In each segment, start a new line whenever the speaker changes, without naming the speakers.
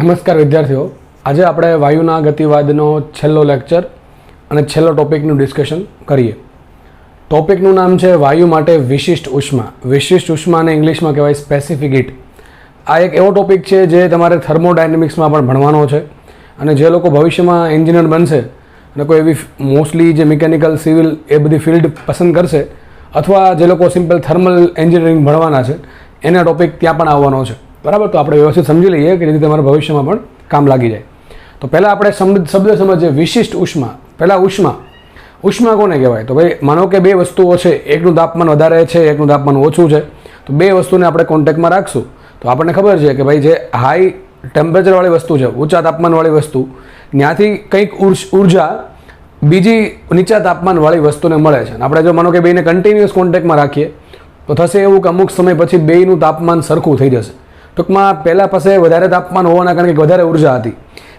નમસ્કાર વિદ્યાર્થીઓ, આજે આપણે વાયુના ગતિવાદનો છેલ્લો લેક્ચર અને છેલ્લો ટોપિકનું ડિસ્કશન કરીએ. ટોપિકનું નામ છે વાયુ માટે વિશિષ્ટ ઉષ્મા. વિશિષ્ટ ઉષ્માને ઇંગ્લિશમાં કહેવાય સ્પેસિફિક હીટ. આ એક એવો ટોપિક છે જે તમારે થર્મોડાયનેમિક્સમાં પણ ભણવાનો છે અને જે લોકો ભવિષ્યમાં એન્જિનિયર બનશે અને કોઈ એવી મોસ્ટલી જે મિકેનિકલ સિવિલ એ બધી ફિલ્ડ પસંદ કરશે અથવા જે લોકો સિમ્પલ થર્મલ એન્જિનિયરિંગ ભણવાના છે એના ટોપિક ત્યાં પણ આવવાનો છે. બરાબર, તો આપણે વ્યવસ્થિત સમજી લઈએ કે જેથી તમારા ભવિષ્યમાં પણ કામ લાગી જાય. તો પહેલાં આપણે શબ્દ સમજીએ વિશિષ્ટ ઉષ્મા. પહેલાં ઉષ્મા કોને કહેવાય? તો ભાઈ માનો કે બે વસ્તુઓ છે, એકનું તાપમાન વધારે છે, એકનું તાપમાન ઓછું છે, તો બે વસ્તુને આપણે કોન્ટેક્ટમાં રાખશું તો આપણને ખબર છે કે ભાઈ જે હાઈ ટેમ્પરેચરવાળી વસ્તુ છે, ઊંચા તાપમાનવાળી વસ્તુ, ત્યાંથી કંઈક ઉર્જા બીજી નીચા તાપમાનવાળી વસ્તુને મળે છે. આપણે જો માનો કે બેને કન્ટિન્યુઅસ કોન્ટેક્ટમાં રાખીએ તો થશે એવું કે અમુક સમય પછી બેયનું તાપમાન સરખું થઈ જશે. ટૂંકમાં પહેલાં પાસે વધારે તાપમાન હોવાના કારણે વધારે ઉર્જા હતી,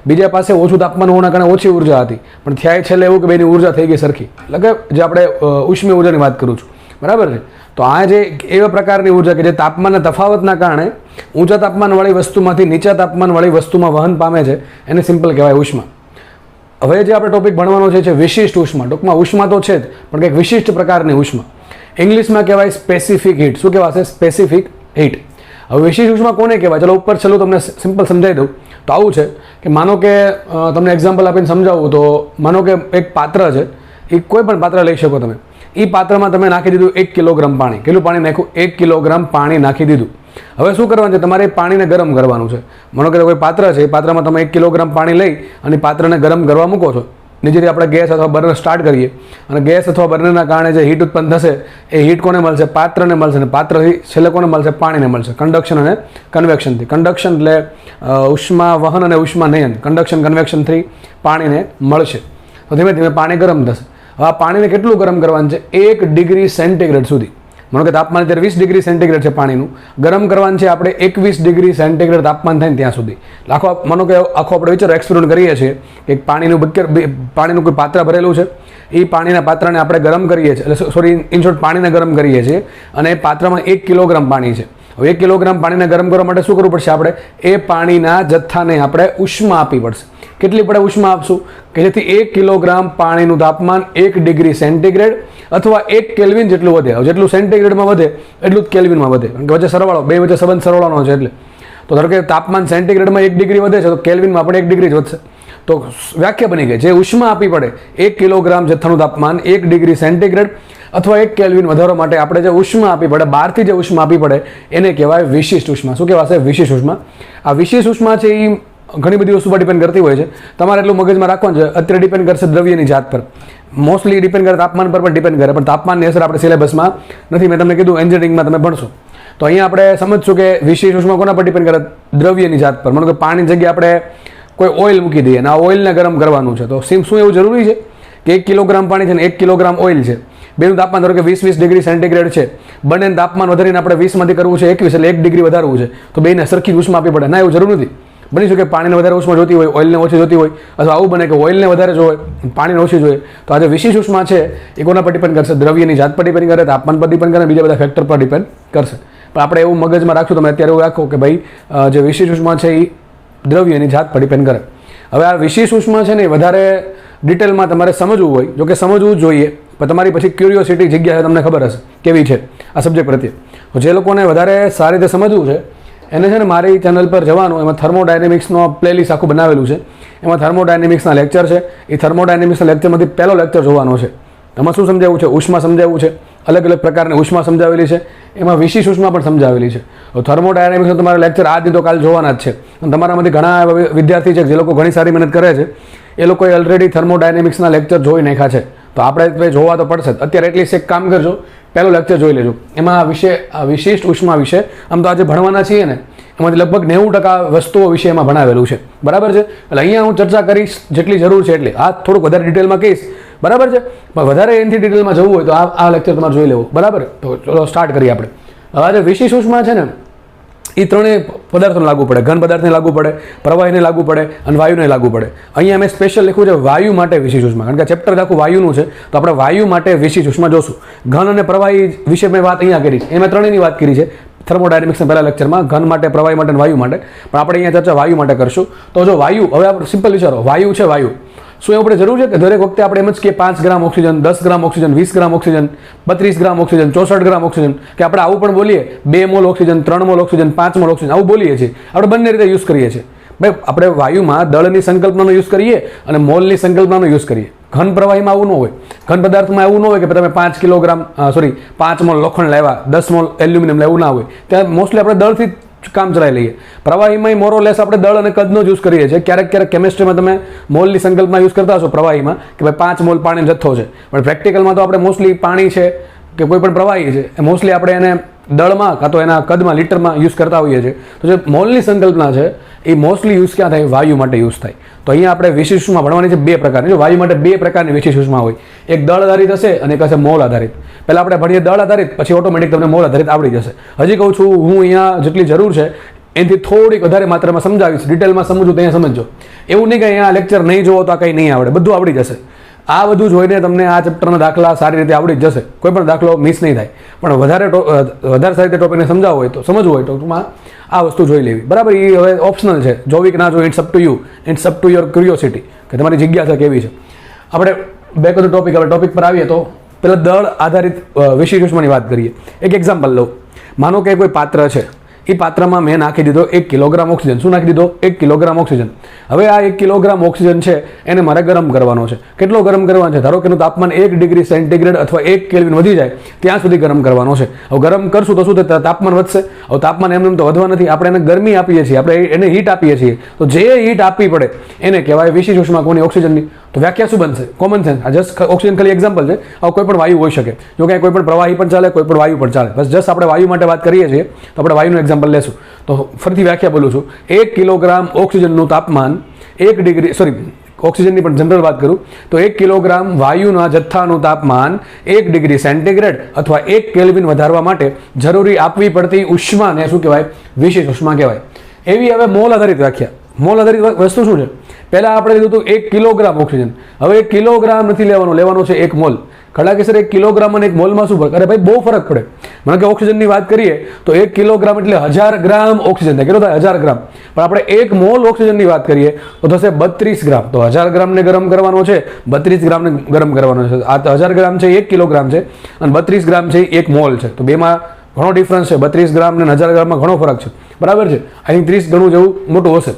બીજા પાસે ઓછું તાપમાન હોવાના કારણે ઓછી ઉર્જા હતી, પણ થયા છેલ્લે એવું કે બેની ઉર્જા થઈ ગઈ સરખી. એટલે કે જે આપણે ઉષ્મીય ઉર્જાની વાત કરું છું, બરાબર છે. તો આ જે એવા પ્રકારની ઉર્જા કે જે તાપમાનના તફાવતના કારણે ઊંચા તાપમાનવાળી વસ્તુમાંથી નીચા તાપમાનવાળી વસ્તુમાં વહન પામે છે એને સિમ્પલ કહેવાય ઉષ્મા. હવે જે આપણે ટોપિક ભણવાનો છે વિશિષ્ટ ઉષ્મા. ટૂંકમાં ઉષ્મા તો છે જ, પણ કંઈક વિશિષ્ટ પ્રકારની ઉષ્મા. ઇંગ્લિશમાં કહેવાય સ્પેસિફિક હીટ. શું કહેવાશે? Specific heat. હવે વિશિષ્ટ ઉષ્મા કોને કહેવાય? ચલો ઉપર છેલ્લું તમને સિમ્પલ સમજાવી દઉં. તો આવું છે કે માનો કે તમને એક્ઝામ્પલ આપીને સમજાવું તો માનો કે એક પાત્ર છે, એ કોઈ પણ પાત્ર લઈ શકો તમે. એ પાત્રમાં તમે નાખી દીધું 1 કિલોગ્રામ પાણી. કેટલું પાણી નાખ્યું? 1 કિલોગ્રામ પાણી નાખી દીધું. હવે શું કરવાનું છે? તમારે પાણીને ગરમ કરવાનું છે. માનો કે કોઈ પાત્ર છે, એ પાત્રમાં તમે 1 કિલોગ્રામ પાણી લઈ અને પાત્રને ગરમ કરવા મૂકો છો. નીચેથી આપણે ગેસ અથવા બર્નર સ્ટાર્ટ કરીએ અને ગેસ અથવા બર્નરના કારણે જે હીટ ઉત્પન્ન થશે એ હીટ કોને મળશે? પાત્રને મળશે. અને પાત્રથી છેલ્લે કોને મળશે? પાણીને મળશે. કન્ડક્શન અને કન્વેક્શનથી. કન્ડક્શન એટલે ઉષ્મા વહન અને ઉષ્મા નયન. કન્ડક્શન કન્વેક્શનથી પાણીને મળશે. તો ધીમે ધીમે પાણી ગરમ થશે. હવે આ પાણીને કેટલું ગરમ કરવાનું છે? 1 ડિગ્રી સેન્ટીગ્રેડ સુધી. માનો કે તાપમાન અત્યારે 20 ડિગ્રી સેન્ટીગ્રેડ છે, પાણીનું ગરમ કરવાનું છે આપણે 21 ડિગ્રી સેન્ટીગ્રેડ તાપમાન થાય ને ત્યાં સુધી. માનો કે આખો આપણે વિચારો એક્સપેરિમેન્ટ કરીએ છીએ કે પાણીનું કોઈ પાત્ર ભરેલું છે, એ પાણીના પાત્રને આપણે ગરમ કરીએ છીએ, એટલે સોરી ઇન શોર્ટ પાણીને ગરમ કરીએ છીએ અને એ પાત્રમાં 1 કિલોગ્રામ પાણી છે. હવે 1 કિલોગ્રામ પાણીને ગરમ કરવા માટે શું કરવું પડશે? આપણે એ પાણીના જથ્થાને આપણે ઉષ્મા આપવી પડશે. કેટલી પડે ઉષ્મા આપશું? કે જેથી 1 કિલોગ્રામ પાણીનું તાપમાન 1 ડિગ્રી સેન્ટીગ્રેડ અથવા 1 કેલ્વિન જેટલું વધે. જેટલું સેન્ટીગ્રેડમાં વધે એટલું જ કેલ્વિનમાં વધે, કારણ કે વચ્ચે સરવાળો, બે વચ્ચે સંબંધ સરવાળાનો છે. એટલે તો ધારો કે તાપમાન સેન્ટીગ્રેડમાં 1 ડિગ્રી વધે છે તો કેલ્વિનમાં આપણે 1 ડિગ્રી જ વધશે. તો વ્યાખ્યા બની ગઈ. જે ઉષ્મા આપવી પડે 1 કિલોગ્રામ જથ્થાનું તાપમાન 1 ડિગ્રી સેન્ટીગ્રેડ અથવા 1 કેલ્વિન વધારવા માટે આપણે જે ઉષ્મા આપવી પડે, બહારથી જે ઉષ્મા આપવી પડે એને કહેવાય વિશિષ્ટ ઉષ્મા. શું કહેવાશે? વિશિષ્ટ ઉષ્મા. આ વિશિષ્ટ ઉષ્મા છે એ ઘણી બધી વસ્તુ પર ડિપેન્ડ કરતી હોય છે. તમારે એટલું મગજમાં રાખવાનું છે. અત્યારે ડિપેન્ડ કરશે દ્રવ્યની જાત પર, મોસ્ટલી ડિપેન્ડ કરે, તાપમાન પર પણ ડિપેન્ડ કરે, પણ તાપમાનની અસર આપણે સિલેબસમાં નથી. મેં તમને કીધું એન્જિનિયરિંગમાં તમે ભણશો તો અહીંયા આપણે સમજશું કે વિશેષ ઉષ્મા કોના પર ડિપેન્ડ કરે? દ્રવ્યની જાત પર. માનો કે પાણીની જગ્યાએ આપણે કોઈ ઓઇલ મૂકી દઈએ અને આ ઓઇલને ગરમ કરવાનું છે, તો શું એવું જરૂરી છે કે 1 કિલોગ્રામ પાણી છે ને 1 કિલોગ્રામ ઓઇલ છે, બેનું તાપમાન ધારો કે 20 ડિગ્રી સેન્ટીગ્રેડ છે, બંનેનું તાપમાન વધારીને આપણે 20 માંથી કરવું છે 21, એટલે 1 ડિગ્રી વધારવું છે, તો બેને સરખી ઉષ્મા આપવી પડે? ના, એવું જરૂર નથી. બની શકે પાણીને વધારે ઉષ્મા જોતી હોય, ઓઇલને ઓછી જોતી હોય, અથવા આવું બને કે ઓઇલને વધારે જોઈએ, પાણીને ઓછી જોઈએ. તો આ જે વિશેષ ઉષ્મા છે એ કોના પર ડિપેન્ડ કરશે? દ્રવ્યની જાત પર ડિપેન્ડ કરે, તાપમાન પર ડિપેન્ડ કરે, બીજા બધા ફેક્ટર પર ડિપેન્ડ કરશે. પણ આપણે એવું મગજમાં રાખશું, તમે અત્યારે એવું રાખો કે ભાઈ જે વિશેષ ઉષ્મા છે એ દ્રવ્યની જાત પર ડિપેન્ડ કરે. હવે આ વિશેષ ઉષ્મા છે ને વધારે ડિટેલમાં તમારે સમજવું હોય, જો કે સમજવું જ જોઈએ, પણ તમારી પછી ક્યુરિયોસિટી જગ્યા છે, તમને ખબર હશે કેવી છે આ સબ્જેક્ટ પ્રત્યે. તો જે લોકોને વધારે સારી રીતે સમજવું છે એને છે ને મારી ચેનલ પર જવાનું. એમાં થર્મોડાયનેમિક્સનો પ્લેલિસ્ટ આખું બનાવેલું છે. એમાં થર્મોડાયનેમિક્સના લેક્ચર છે. એ થર્મોડાયનેમિક્સના લેક્ચરમાંથી પહેલો લેક્ચર જોવાનો છે. એમાં શું સમજાવવું છે? ઉષ્મા સમજાવવું છે, અલગ અલગ પ્રકારની ઉષ્મા સમજાવેલી છે, એમાં વિશેષ ઉષ્મા પણ સમજાવેલી છે. તો થર્મોડાયનેમિક્સનો તમારા લેક્ચર આજની તો કાલ જોવાના જ છે. અને તમારામાંથી ઘણા એવા વિદ્યાર્થી છે જે લોકો ઘણી સારી મહેનત કરે છે, એ લોકોએ ઓલરેડી થર્મોડાયનેમિક્સના લેક્ચર જોઈ નાખ્યા છે. તો આપણે જોવા તો પડશે. અત્યારે એટલીસ્ટ એક કામ કરજો, પહેલો લેક્ચર જોઈ લેજો. એમાં આ વિશિષ્ટ ઉષ્મા વિશે આમ તો આજે ભણવાના છીએ ને, એમાંથી લગભગ 90% વસ્તુઓ વિશે એમાં ભણાવેલું છે. બરાબર છે? એટલે અહીંયા હું ચર્ચા કરીશ જેટલી જરૂર છે એટલી. આ થોડુંક વધારે ડિટેલમાં કહીશ, બરાબર છે, પણ વધારે એનાથી ડિટેલમાં જવું હોય તો આ લેક્ચર તમારે જોઈ લેવું. બરાબર? તો ચલો સ્ટાર્ટ કરીએ આપણે. હવે જે વિશેષ ઉષ્મા છે ને એ ત્રણેય પદાર્થોને લાગુ પડે. ઘન પદાર્થને લાગુ પડે, પ્રવાહીને લાગુ પડે અને વાયુને લાગુ પડે. અહીંયા મેં સ્પેશિયલ લખ્યું છે વાયુ માટે વિશેષ ઉષ્મા, કારણ કે ચેપ્ટર આખું વાયુનું છે, તો આપણે વાયુ માટે વિશેષ ઉષ્મા જોશું. ઘન અને પ્રવાહી વિશે મેં વાત અહીંયા કરી છે, એમાં ત્રણેયની વાત કરી છે. થર્મોડાયનેમિક્સના પહેલા લેક્ચરમાં ઘન માટે, પ્રવાહી માટે અને વાયુ માટે, પણ આપણે અહીંયા ચર્ચા વાયુ માટે કરશું. તો જો વાયુ, હવે આપણે સિમ્પલ વિચારો, વાયુ છે વાયુ, શું એવું આપણે જરૂર છે કે દરેક વખતે આપણે એમ જ કે 5 ગ્રામ ઓક્સિજન, 10 ગ્રામ ઓક્સિજન, 20 ગ્રામ ઓક્સિજન, 32 ગ્રામ ઓક્સિજન, 64 ગ્રામ ઓક્સિજન, કે આપણે આવું પણ બોલીએ 2 mall oxygen, 3 mall oxygen, 5 mall oxygen, આવું બોલીએ છીએ. આપણે બંને રીતે યુઝ કરીએ છીએ. ભાઈ આપણે વાયુમાં દળની સંકલ્પનાનો યુઝ કરીએ અને મોલની સંકલ્પનાનો યુઝ કરીએ. ઘન પ્રવાહીમાં આવું ન હોય. ઘન પદાર્થમાં એવું ન હોય કે તમે 5 કિલોગ્રામ 5 મોલ લોખંડ લાવ્યા, 10 મોલ એલ્યુમિનિયમ લાવ્યું, ના હોય. ત્યાં મોસ્ટલી આપણે દળથી કામ ચલાવી લઈએ. પ્રવાહીમાં મોરોલેસ આપણે દળ અને કદનો જ યુઝ કરીએ છીએ. ક્યારેક ક્યારેક કેમિસ્ટ્રીમાં તમે મોલની સંકલ્પના યુઝ કરતા હશો પ્રવાહીમાં કે ભાઈ 5 મોલ પાણીનો જથ્થો છે, પણ પ્રેક્ટિકલમાં તો આપણે મોસ્ટલી પાણી છે કે કોઈ પણ પ્રવાહી છે એ મોસ્ટલી આપણે એને દળમાં કાં તો એના કદમાં, લીટરમાં યુઝ કરતા હોઈએ છીએ. તો જે મોલની સંકલ્પના છે એ મોસ્ટલી યુઝ ક્યાં થાય? વાયુ માટે યુઝ થાય. તો અહીંયા આપણે વિશિષ્ટ ઉષ્મા ભણવાની છે 2 પ્રકારની. જો વાયુ માટે 2 પ્રકારની વિશિષ્ટ ઉષ્મા હોય, એક દળ આધારિત હશે અને એક હશે મોલ આધારિત. પહેલા આપણે ભણીએ દળ આધારિત, પછી ઓટોમેટિક તમને મોલ આધારિત આવડી જશે. હજી કહું છું, હું અહીંયા જેટલી જરૂર છે એનાથી થોડીક વધારે માત્રામાં સમજાવીશ, ડિટેલમાં સમજવું તો અહીંયા સમજો. એવું નહીં કે અહીંયા લેક્ચર નહીં જોવો તો આ કંઈ નહીં આવડે, બધું આવડી જશે. આ બધું જોઈને તમને આ ચેપ્ટરના દાખલા સારી રીતે આવડી જ જશે, કોઈ પણ દાખલો મિસ નહીં થાય. પણ વધારે સારી રીતે ટોપિકને સમજાવવો હોય તો, સમજવું હોય તો ટૂંકમાં આ વસ્તુ જોઈ લેવી. બરાબર, એ હવે ઓપ્શનલ છે, જોવી કે ના જોવી, it's up to you, it's up to your curiosity, કે તમારી જિજ્ઞાસા કેવી છે. આપણે બેક ઓફ ધ ટોપિક, હવે ટોપિક પર આવીએ તો પહેલાં દળ આધારિત વિશિષ્ટ ઉષ્માની વાત કરીએ. એક એક્ઝામ્પલ લઉં. માનો કે કોઈ પાત્ર છે, એ પાત્રમાં મેં નાખી દીધો 1 કિલોગ્રામ ઓક્સિજન. શું નાખી દીધો? 1 કિલોગ્રામ ઓક્સિજન. હવે આ 1 કિલોગ્રામ ઓક્સિજન છે એને મારે ગરમ કરવાનો છે. કેટલો ગરમ કરવાનો છે? ધારો કે એનું તાપમાન 1 ડિગ્રી સેન્ટીગ્રેડ અથવા 1 કેલ્વિન વધી જાય ત્યાં સુધી ગરમ કરવાનો છે. હવે ગરમ કરશું તો શું થાય? તાપમાન વધશે. હવે તાપમાન એમને તો વધવા નથી, આપણે એને ગરમી આપીએ છીએ, આપણે એને હીટ આપીએ છીએ. તો જે હીટ આપવી પડે એને કહેવાય વિશિષ્ટ ઉષ્મા. કોની? ઓક્સિજનની. તો વ્યાખ્યા શું બનશે? Common sense. આ જસ્ટ ઓક્સિજન ખાલી એક્ઝામ્પલ છે. હવે કોઈ પણ વાયુ હોઈ શકે, જો કે કોઈ પણ પ્રવાહી પણ ચાલે, કોઈ પણ વાયુ પણ ચાલે. બસ જસ્ટ આપણે વાયુ માટે વાત કરીએ છીએ તો આપણે વાયુનું એક્ઝામ્પલ લેશું. તો ફરીથી વ્યાખ્યા બોલું છું. 1 કિલોગ્રામ ઓક્સિજનનું તાપમાન 1 ડિગ્રી, ઓક્સિજનની પણ જનરલ વાત કરું તો 1 કિલોગ્રામ વાયુના જથ્થાનું તાપમાન 1 ડિગ્રી સેન્ટીગ્રેડ અથવા 1 કેલ્વિન વધારવા માટે જરૂરી આપવી પડતી ઉષ્માને શું કહેવાય? વિશિષ્ટ ઉષ્મા કહેવાય. એવી હવે મોલ આધારિત વ્યાખ્યા. મોલ આધારિત વસ્તુ શું છે? પહેલાં આપણે લીધું હતું 1 કિલોગ્રામ ઓક્સિજન. હવે 1 કિલોગ્રામ નથી લેવાનો છે 1 મોલ. ખડા કે સર 1 કિલોગ્રામ અને 1 મોલમાં શું ફરક? અરે ભાઈ બહુ ફરક પડે. મને કે ઓક્સિજનની વાત કરીએ તો 1 કિલોગ્રામ એટલે 1000 ગ્રામ ઓક્સિજન થાય. કેટલો થાય? 1000 ગ્રામ. પણ આપણે 1 મોલ ઓક્સિજનની વાત કરીએ તો થશે 32 ગ્રામ. તો 1000 ગ્રામને ગરમ કરવાનો છે, 32 ગ્રામને ગરમ કરવાનો છે. આ 1000 ગ્રામ છે 1 કિલોગ્રામ છે અને 32 ગ્રામ છે 1 મોલ છે. તો બેમાં ઘણો ડિફરન્સ છે. 32 ગ્રામ અને 1000 ગ્રામમાં ઘણો ફરક છે. બરાબર છે? અહીં 30 ગણું જેવું મોટું હશે.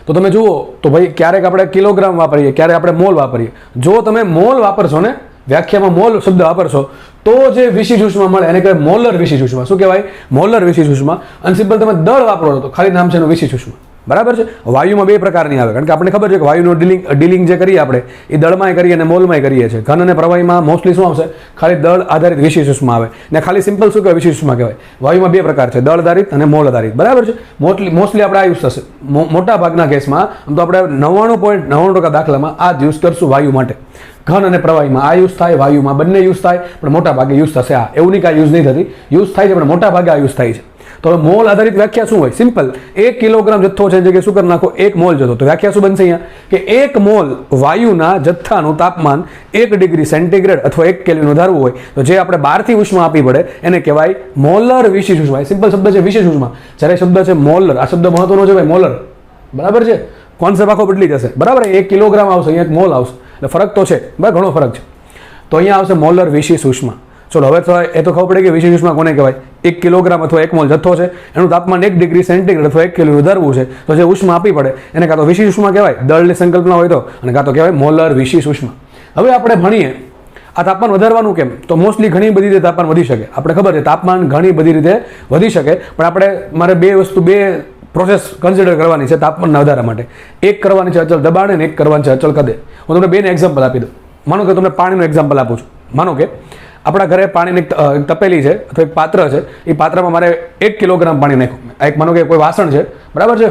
તો તમે જુઓ તો ભાઈ ક્યારેક આપણે કિલોગ્રામ વાપરીએ, ક્યારેક આપણે મોલ વાપરીએ. જો તમે મોલ વાપરશો ને, વ્યાખ્યામાં મોલ શબ્દ વાપરશો તો જે વિશિષ્ટ ઉષ્મા મળે એને કહેવાય મોલર વિશિષ્ટ ઉષ્મા. શું કહેવાય? મોલર વિશિષ્ટ ઉષ્મા. અને સિમ્પલ તમે દળ વાપરો તો ખાલી નામ છે એનું વિશિષ્ટ ઉષ્મા. બરાબર છે? વાયુમાં 2 પ્રકારની આવે, કારણ કે આપણને ખબર છે કે વાયુનું ડીલિંગ જે કરીએ આપણે એ દળમાંય કરીએ અને મોલમાંય કરીએ છીએ. ઘન અને પ્રવાહીમાં મોસ્ટલી શું આવશે? ખાલી દળ આધારિત વિશિષ્ટ ઉષ્મા આવે. ને ખાલી સિમ્પલ શું કહેવાય? વિશિષ્ટ ઉષ્મા કહેવાય. વાયુમાં 2 પ્રકાર છે, દળ આધારિત અને મોલ આધારિત. બરાબર છે? મોસ્ટલી આપણે આ યુઝ થશે. મોટા ભાગના કેસમાં આમ તો આપણે 99.99% દાખલામાં આ જ યુઝ કરશું વાયુ માટે. ઘન અને પ્રવાહીમાં આ યુઝ થાય, વાયુમાં બંને યુઝ થાય, પણ મોટા ભાગે યુઝ થશે આ. એવું નહીં કે આ યુઝ નહીં થતી, યુઝ થાય છે પણ મોટા ભાગે આ યુઝ થાય છે. તો હવે મોલ આધારિત વ્યાખ્યા શું હોય? સિમ્પલ 1 કિલોગ્રામ જથ્થો છે જગ્યાએ શું કરી નાખો? 1 મોલ જથ્થો. તો વ્યાખ્યા શું બનશે અહીંયા? કે 1 મોલ વાયુના જથ્થાનું તાપમાન 1 ડિગ્રી સેન્ટીગ્રેડ અથવા 1 કેલ્વિન વધારવું હોય તો જે આપણે બહારથી ઉષ્મા આપવી પડે એને કહેવાય મોલર વિશિષ્ટ ઉષ્મા. સિમ્પલ શબ્દ છે વિશેષ ઉષ્મા. જ્યારે શબ્દ છે મોલર, આ શબ્દ મહત્વનો છે ભાઈ, મોલર. બરાબર છે? કોન્સેપ્ટ આખો બદલી જશે. બરાબર? 1 કિલોગ્રામ આવશે, અહીંયા 1 મોલ આવશે. એટલે ફરક તો છે, બરાબર, ઘણો ફરક છે. તો અહીંયા આવશે મોલર વિશિષ્ટ ઉષ્મા. ચલો હવે તો એ તો ખબર પડે કે વિશિષ્ટ ઉષ્મા કોને કહેવાય? 1 કિલોગ્રામ અથવા 1 મોલ જથ્થો છે, એનું તાપમાન 1 ડિગ્રી સેન્ટીગ્રેડ અથવા 1 કેલ્વિન વધારવું છે તો જે ઉષ્મા આપવી પડે એને કાં તો વિશિષ્ટ ઉષ્મા કહેવાય, દળની સંકલ્પના હોય તો, અને કાં તો કહેવાય મોલર વિશિષ્ટ ઉષ્મા. હવે આપણે ભણીએ આ તાપમાન વધારવાનું કેમ? તો મોસ્ટલી ઘણી બધી રીતે તાપમાન વધી શકે. આપણે ખબર છે તાપમાન ઘણી બધી રીતે વધી શકે, પણ આપણે મારે 2 પ્રોસેસ કન્સિડર કરવાની છે તાપમાનના વધારા માટે. એક કરવાની છે અચલ દબાણે અને એક કરવાની છે અચલ કદે. હું તમને 2ને એક્ઝામ્પલ આપી દઉં. માનો કે તમને પાણીનું એક્ઝામ્પલ આપું છું. માનો કે આપણા ઘરે પાણીની એક તપેલી છે અથવા એક પાત્ર છે, એ પાત્રમાં મારે 1 કિલોગ્રામ પાણી નાખ્યું. એક માનો કે કોઈ વાસણ છે, બરાબર છે,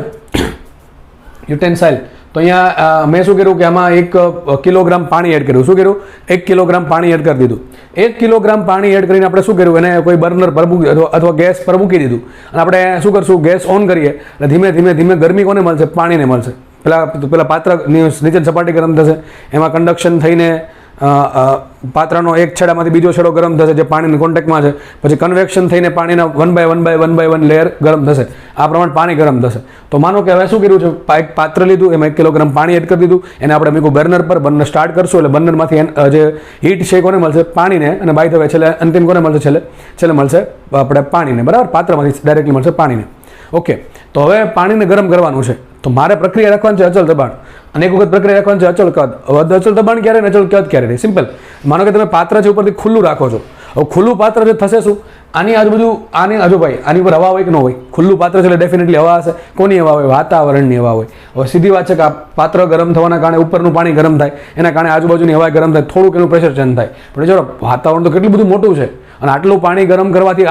યુટેન્સાઇલ. તો અહીંયા મેં શું કર્યું કે આમાં 1 કિલોગ્રામ પાણી એડ કર્યું. શું કર્યું? 1 કિલોગ્રામ પાણી એડ કરી દીધું. 1 કિલોગ્રામ પાણી એડ કરીને આપણે શું કર્યું? એને કોઈ બર્નર પર મૂકી અથવા ગેસ પર મૂકી દીધું. અને આપણે શું કરશું? ગેસ ઓન કરીએ અને ધીમે ધીમે ગરમી કોને મળશે? પાણીને મળશે. પેલા પાત્રની નીચે સપાટી ગરમ થશે, એમાં કન્ડક્શન થઈને પાત્રનો એક છેડામાંથી બીજો છેડો ગરમ થશે, જે પાણીના કોન્ટેક્ટમાં છે, પછી કન્વેક્શન થઈને પાણીના 1 બાય 1 લેયર ગરમ થશે. આ પ્રમાણે પાણી ગરમ થશે. તો માનો કે હવે શું કર્યું છે, એક પાત્ર લીધું, એમાં 1 કિલોગ્રામ પાણી એડ કરી દીધું, એને આપણે મૂક્યું બર્નર પર, બર્નર સ્ટાર્ટ કરશું એટલે બર્નરમાંથી જે હીટ છે કોને મળશે, પાણીને, અને બાય ધ વે છેલ્લે અંતિમ કોને મળશે, છેલ્લે મળશે આપણે પાણીને, બરાબર, પાત્રમાંથી ડાયરેક્ટલી મળશે પાણીને. ઓકે, તો હવે પાણીને ગરમ કરવાનું છે, તો મારે પ્રક્રિયા રાખવાની છે અચલ દબાણ, અને એક વખત પ્રક્રિયા રાખવાની છે અચલ કદ. હવે અચલ દબાણ ક્યારે ને અચલ કદ ક્યારે રહે? સિમ્પલ. માનો કે તમે પાત્ર છે ઉપરથી ખુલ્લું રાખો છો, હવે ખુલ્લું પાત્ર જે થશે શું, આની આજુબાજુ આની ભાઈ આની ઉપર હવા હોય કે ન હોય? ખુલ્લું પાત્ર છે એટલે ડેફિનેટલી હવા હશે. કોની હવા હોય? વાતાવરણની હવા હોય. હવે સીધી વાત છે કે આ પાત્ર ગરમ થવાના કારણે ઉપરનું પાણી ગરમ થાય, એના કારણે આજુબાજુની હવા ગરમ થાય, થોડુંક એનું પ્રેશર ચેન્જ થાય. પણ જો વાતાવરણ તો કેટલું બધું મોટું છે, અને આટલું પાણી ગરમ કરવાથી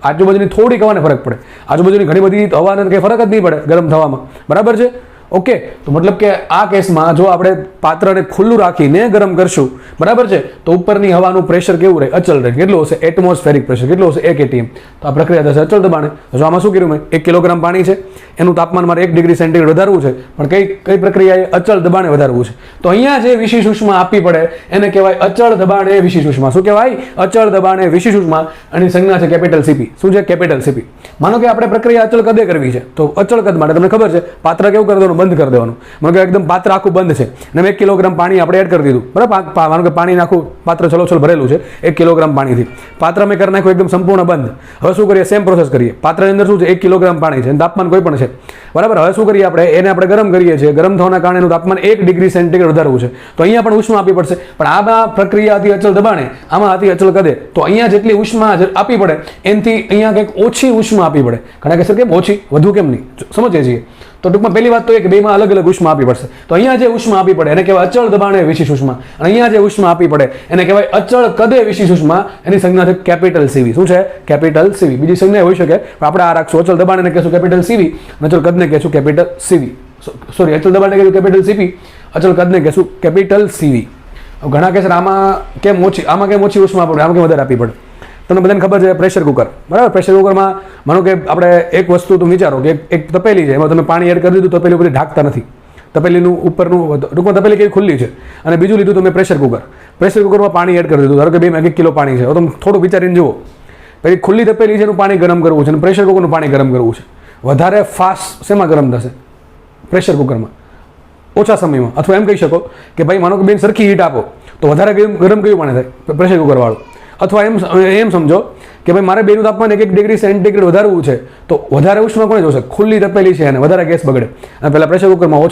આજુબાજુની થોડીક હવાને ફરક પડે, આજુબાજુની ઘણી બધી હવાને કંઈ ફરક જ નહીં પડે ગરમ થવામાં, બરાબર છે. ઓકે, તો મતલબ કે આ કેસમાં જો આપણે પાત્રને ખુલ્લું રાખીને ગરમ કરશું, બરાબર છે, તો ઉપરની હવાનું પ્રેશર કેવું રહે? અચલ રહે. કેટલું હશે? Atmospheric pressure. કેટલું હશે? 1 atm. તો આ પ્રક્રિયા થશે અચલ દબાણે. જો આમાં શું કર્યું મેં, 1 કિલોગ્રામ પાણી છે, એનું તાપમાન મારે 1 ડિગ્રી સેન્ટીગ્રેડ વધારવું છે, પણ કઈ પ્રક્રિયાએ અચલ દબાણે વધારવું છે. તો અહીંયા જે વિશિષ્ટ ઉષ્મા આપવી પડે એને કહેવાય અચળ દબાણે વિશિષ્ટ ઉષ્મા. શું કહેવાય? અચળ દબાણે વિશિષ્ટ ઉષ્મા. એની સંજ્ઞા છે કેપિટલ CP. શું છે? Capital CP. માનો કે આપણે પ્રક્રિયા અચળ કદે કરવી છે, તો અચળ કદ માટે તમને ખબર છે પાત્ર કેવું કરી દેવાનું? બંધ કરી દેવાનું. માનો કે એકદમ પાત્ર આખું બંધ છે અને 1 કિલોગ્રામ પાણી આપણે એડ કરી દીધું, બરાબર. માનો કે પાણી આખું પાત્ર છલોછલ ભરેલું છે 1 કિલોગ્રામ પાણીથી, પાત્ર મેં કરી નાખ્યું એકદમ સંપૂર્ણ બંધ. હવે શું કરીએ? સેમ પ્રોસેસ કરીએ. પાત્રની અંદર શું છે? 1 કિલોગ્રામ પાણી છે, તાપમાન કોઈ પણ છે, બરાબર. હવે શું કરીએ આપણે? એને આપણે ગરમ કરીએ છીએ. ગરમ થવાના કારણે એનું તાપમાન 1 ડિગ્રી સેન્ટીગ્રેડ વધારવું છે, તો અહીંયા પણ ઉષ્મા આપવી પડશે. પણ આ પ્રક્રિયા હતી અચલ દબાણે, આમાં હતી અચલ કદે. તો અહીંયા જેટલી ઉષ્મા આપવી પડે એનાથી અહીંયા કંઈક ઓછી ઉષ્મા આપવી પડે. ઘણા કહેશે કેમ ઓછી, વધુ કેમ નહીં? સમજીએ છીએ. તો ટૂંકમાં પહેલી વાત તો એ કે બેમાં અલગ અલગ ઉષ્મા આપવી પડશે. તો અહીંયા જે ઉષ્મા આપવી પડે એને કહેવાય અચળ દબાણે વિશિષ્ટ ઉષ્મા, અને અહીંયા જે ઉષ્મા આપવી પડે એને કહેવાય અચળ કદે વિશિષ્ટ ઉષ્મા. એની સંજ્ઞા છે કેપિટલ CV. શું છે? Capital CV. બીજી સંજ્ઞા હોઈ શકે, પણ આપણે આ રાખશું. અચળ દબાણને કહેશું કેપિટલ CV, અચળ કદને કહેશું કેપિટલ CV. સોરી, અચળ દબાણને કહેશું કેપિટલ CP, અચળ કદને કહેશું કેપિટલ CV. ઘણા કહેશે આમાં કેમ ઓછી ઉષ્મા પડે, આમાં કેમ વધારે આપવી પડે? તમને બધાને ખબર છે પ્રેશર કુકર, બરાબર. પ્રેશર કુકરમાં માનો કે આપણે એક વસ્તુ તો વિચારો કે એક તપેલી છે, એમાં તમે પાણી એડ કરી દીધું, તપેલી ઉપર ઢાંકતા નથી, તપેલીનું ઉપરનું ટૂંકમાં તપેલી કેવી ખુલ્લી છે, અને બીજું લીધું તમે પ્રેશર કુકર. પ્રેશર કુકરમાં પાણી એડ કરી દીધું, ધારો કે 1 કિલો પાણી છે. હવે તમે થોડું વિચારીને જુઓ, પછી ખુલ્લી તપેલી છે એનું પાણી ગરમ કરવું છે, અને પ્રેશર કુકરનું પાણી ગરમ કરવું છે. વધારે ફાસ્ટ શેમાં ગરમ થશે? પ્રેશર કુકરમાં, ઓછા સમયમાં. અથવા એમ કહી શકો કે ભાઈ માનો કે બેન સરખી હીટ આપો તો વધારે ગરમ કયું પાણી થાય? પ્રેશર કુકર વાળું. અથવા એમ સમજો કે ભાઈ મારે બેનું તાપમાન 1 ડિગ્રી સેન્ટીગ્રેડ વધારવું છે, તો વધારે ઉષ્મા કોને જોશે? ખુલ્લી તપેલી છે અને વધારે ગેસ બગડે, અને પહેલાં પ્રેશર કુકરમાં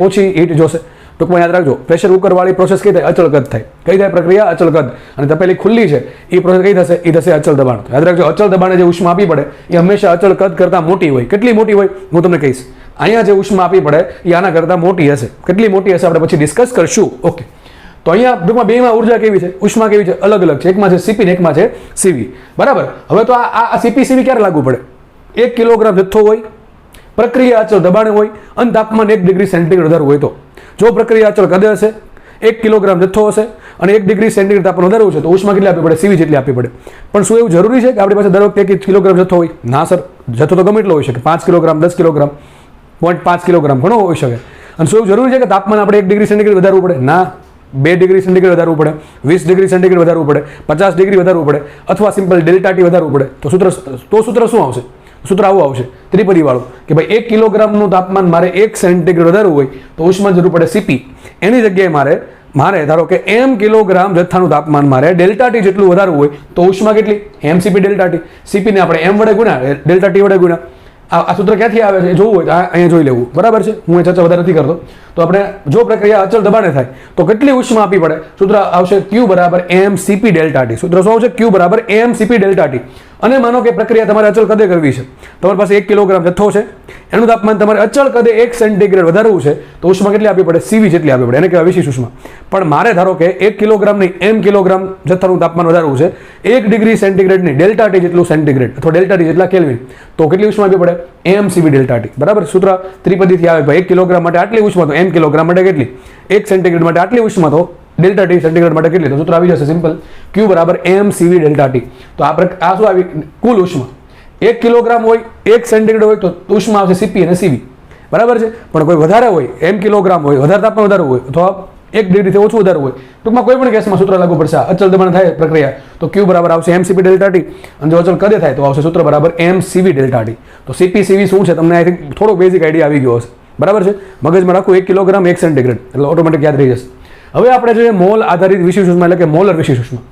ઓછી હીટ જોશે. ટૂંકમાં યાદ રાખજો, પ્રેશર કુકર વાળી પ્રોસેસ કઈ થાય? અચળ કદ થાય. કઈ થાય પ્રક્રિયા? અચળ કદ. અને તપેલી ખુલ્લી છે એ પ્રોસેસ કઈ થશે? એ થશે અચળ દબાણ. યાદ રાખજો, અચળ દબાણે જે ઉષ્મા આપવી પડે એ હંમેશા અચળ કદ કરતાં મોટી હોય. કેટલી મોટી હોય હું તમને કહીશ. અહીંયા જે ઉષ્મા આપવી પડે એ આના કરતાં મોટી હશે. કેટલી મોટી હશે આપણે પછી ડિસ્કસ કરશું. ઓકે, તો અહીંયા ટૂંકમાં બેમાં ઉર્જા કેવી છે, ઉષ્મા કેવી છે? અલગ અલગ છે. એકમાં છે CP ને એકમાં છે CV, બરાબર. હવે તો આ CP CV ક્યારે લાગુ પડે? 1 કિલોગ્રામ જથ્થો હોય, પ્રક્રિયા અચળ દબાણે હોય, અને તાપમાન 1 ડિગ્રી સેન્ટીગ્રેડ વધારવું હોય. તો જો પ્રક્રિયા અચળ કદે હશે, 1 કિલોગ્રામ જથ્થો હશે, અને 1 ડિગ્રી સેન્ટીગ્રેડ તાપમાન વધારવું છે, તો ઉષ્મા કેટલી આપવી પડે? CV જેટલી આપવી પડે. પણ શું એવું જરૂરી છે કે આપણી પાસે દર વખતે 1 કિલોગ્રામ જથ્થો હોય? ના સર, જથ્થો તો ગમે એટલો હોઈ શકે. 5 કિલોગ્રામ, 10 કિલોગ્રામ, 0.5 કિલોગ્રામ ઘણો હોઈ શકે. અને શું એવું જરૂરી છે કે તાપમાન આપણે 1 ડિગ્રી સેન્ટીગ્રેડ વધારવું પડે? ના. 2 ડિગ્રી સેન્ટીગ્રેડ વધારવું પડે, 20 ડિગ્રી સેન્ટીગ્રેડ વધારવું પડે, 50 ડિગ્રી વધારવું પડે, અથવા સિમ્પલ ડેલ્ટા T વધારવું પડે. તો સૂત્ર શું આવશે? સૂત્ર આવું આવશે, ત્રિપદી વાળું, કે ભાઈ 1 કિલોગ્રામનું તાપમાન મારે 1 સેન્ટીગ્રેડ વધારવું હોય તો ઉષ્મા જરૂર પડે CP. એની જગ્યાએ મારે ધારો કે m કિલોગ્રામ જથ્થાનું તાપમાન મારે ડેલ્ટા T જેટલું વધારવું હોય તો ઉષ્મા કેટલી? mCP delta T. CP ને આપણે m વડે ગુણ્યા, ડેલ્ટા T વડે ગુણ્યા. આ સૂત્ર ક્યાંથી આવે છે જોવું હોય તો અહીંયા જોઈ લેવું, બરાબર છે. હું એ ચર્ચા વધારે નથી કરતો. તો આપણે જો પ્રક્રિયા અચળ દબાણે થાય તો કેટલી ઉષ્મા આપવી પડે? સૂત્ર આવશે Q બરાબર mCP ડેલ્ટા T. સૂત્ર શું આવશે? Q બરાબર mCP ડેલ્ટા T. અને માનો કે પ્રક્રિયા તમારે અચળ કદે કરવી છે, તમારી પાસે 1 કિલોગ્રામ જથ્થો છે, એનું તાપમાન તમારે અચળ કદે 1 સેન્ટીગ્રેડ વધારવું છે, તો ઉષ્મા કેટલી આપવી પડે? CV જેટલી આપવી પડે. એને કહેવાય વિશિષ્ટ ઉષ્મા. પણ મારે ધારો કે 1 કિલોગ્રામ નહીં, m કિલોગ્રામ જથ્થાનું તાપમાન વધારવું છે, 1 ડિગ્રી સેન્ટીગ્રેડની ડેલ્ટા T જેટલું સેન્ટીગ્રેડ અથવા ડેલ્ટા T જેટલા કેલ્વિન, તો કેટલી ઉષ્મા આપવી પડે? mCP ડેલ્ટા T, બરાબર. સૂત્ર ત્રિપદીથી આવે ભાઈ 1 કિલોગ્રામ માટે આટલી ઉષ્મા, તો m કિલોગ્રામ માટે કેટલી? 1 સેન્ટીગ્રેડ માટે આટલી ઉષ્મા, તો ડેલ્ટા T સેન્ટીગ્રેડ માટે કેટલી? તો સૂત્ર આવી જશે સિમ્પલ, Q બરાબર mCV ડેલ્ટા T. તો આ શું આવી? કુલ ઉષ્મા 1 કિલોગ્રામ હોય, 1 સેન્ટીગ્રેડ હોય તો ઉષ્મા આવશે CP અને CV, બરાબર છે. પણ કોઈ વધારે હોય, m કિલોગ્રામ હોય, વધારે તાપમાન વધારવું હોય, અથવા 1 ડિગ્રીથી ઓછું વધારે હોય, ટૂંકમાં કોઈ પણ કેસમાં સૂત્ર લાગુ પડશે. અચલ દબાણ થાય પ્રક્રિયા તો Q બરાબર આવશે mCp ડેલ્ટા ટી, અને જો અચલ કદે થાય તો આવશે સૂત્ર બરાબર mCv ડેલ્ટા ટી. તો CP શું છે તમને આઈ થિંક થોડો બેઝિક આઈડિયા આવી ગયો હશે, બરાબર છે. મગજમાં રાખો 1 કિલોગ્રામ 1 સેન્ટીગ્રેડ એટલે ઓટોમેટિક યાદ રહી જશે. હવે આપણે જોઈએ મોલ આધારિત વિશિષ્ટ ઉષ્મા એટલે કે મોલર વિશિષ્ટ ઉષ્મા.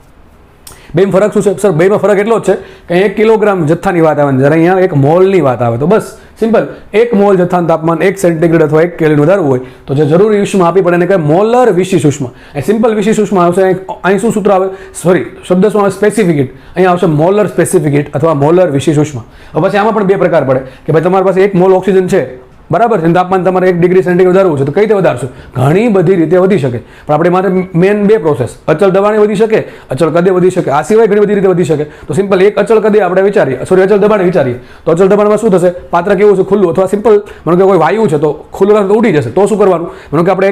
બેમાં ફરક શું છે સર? બેમાં ફરક એટલો જ છે કે 1 કિલોગ્રામ જથ્થાની વાત આવે ને જ્યારે અહીંયા 1 મોલની વાત આવે. તો બસ સિમ્પલ, 1 મોલ જથ્થાનું તાપમાન 1 સેન્ટીગ્રેડ અથવા 1 કેલ્વિન વધારવું હોય તો જે જરૂરી ઉષ્મા આપી પડે એને કહેવાય મોલર વિશિષ્ટ ઉષ્મા. એ સિમ્પલ વિશિષ્ટ ઉષ્મા આવશે. અહીં શું સૂત્ર આવે? સોરી, શબ્દ શું આવે? સ્પેસિફિક. અહીંયા આવશે મોલર સ્પેસિફિક અથવા મોલર વિશિષ્ટ ઉષ્મા. હવે પછી આમાં પણ બે પ્રકાર પડે કે ભાઈ તમારી પાસે 1 મોલ ઓક્સિજન છે, બરાબર છે, તાપમાન તમારે 1 ડિગ્રી સેન્ટીગ્રેડ વધારવું છે તો કઈ રીતે વધારશો? ઘણી બધી રીતે વધી શકે, પણ આપણે માટે મેન બે પ્રોસેસ, અચળ દબાણે વધી શકે, અચળ કદે વધી શકે. આ સિવાય ઘણી બધી રીતે વધી શકે. તો સિમ્પલ એક અચળ કદે આપણે વિચારીએ, સોરી અચળ દબાણે વિચારીએ તો અચળ દબાણમાં શું થશે? પાત્ર કેવું છે? ખુલ્લું. અથવા સિમ્પલ માનો કે કોઈ વાયુ છે તો ખુલ્લું રાખે તો ઉડી જશે. તો શું કરવાનું? માનો કે આપણે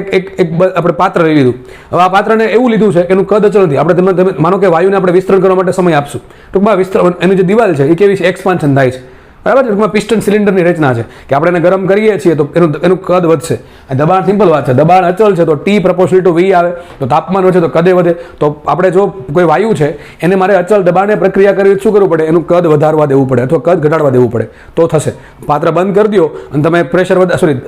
આપણે પાત્ર લઈ લીધું. હવે આ પાત્રને એવું લીધું છે કે એનું કદ અચળ નથી. આપણે તમે માનો કે વાયુને આપણે વિસ્તરણ કરવા માટે સમય આપશું. ટૂંકમાં વિસ્તરણ એની જે દિવાલ છે એ કેવી છે? એક્સપાન્શન થાય છે, બરાબર છે. ટૂંકમાં પિસ્ટન સિલિન્ડરની રચના છે કે આપણે એને ગરમ કરીએ છીએ તો એનું કદ વધશે. દબાણ સિમ્પલ વાત છે, દબાણ અચળ છે તો T પ્રપોર્શનલ ટુ V આવે, તો તાપમાન વધે તો કદે વધે. તો આપણે જો કોઈ વાયુ છે એને મારે અચળ દબાણે પ્રક્રિયા કરવી શું કરવું પડે? એનું કદ વધારવા દેવું પડે અથવા કદ ઘટાડવા દેવું પડે તો થશે. પાત્ર બંધ કરી દો અને તમે પ્રેશર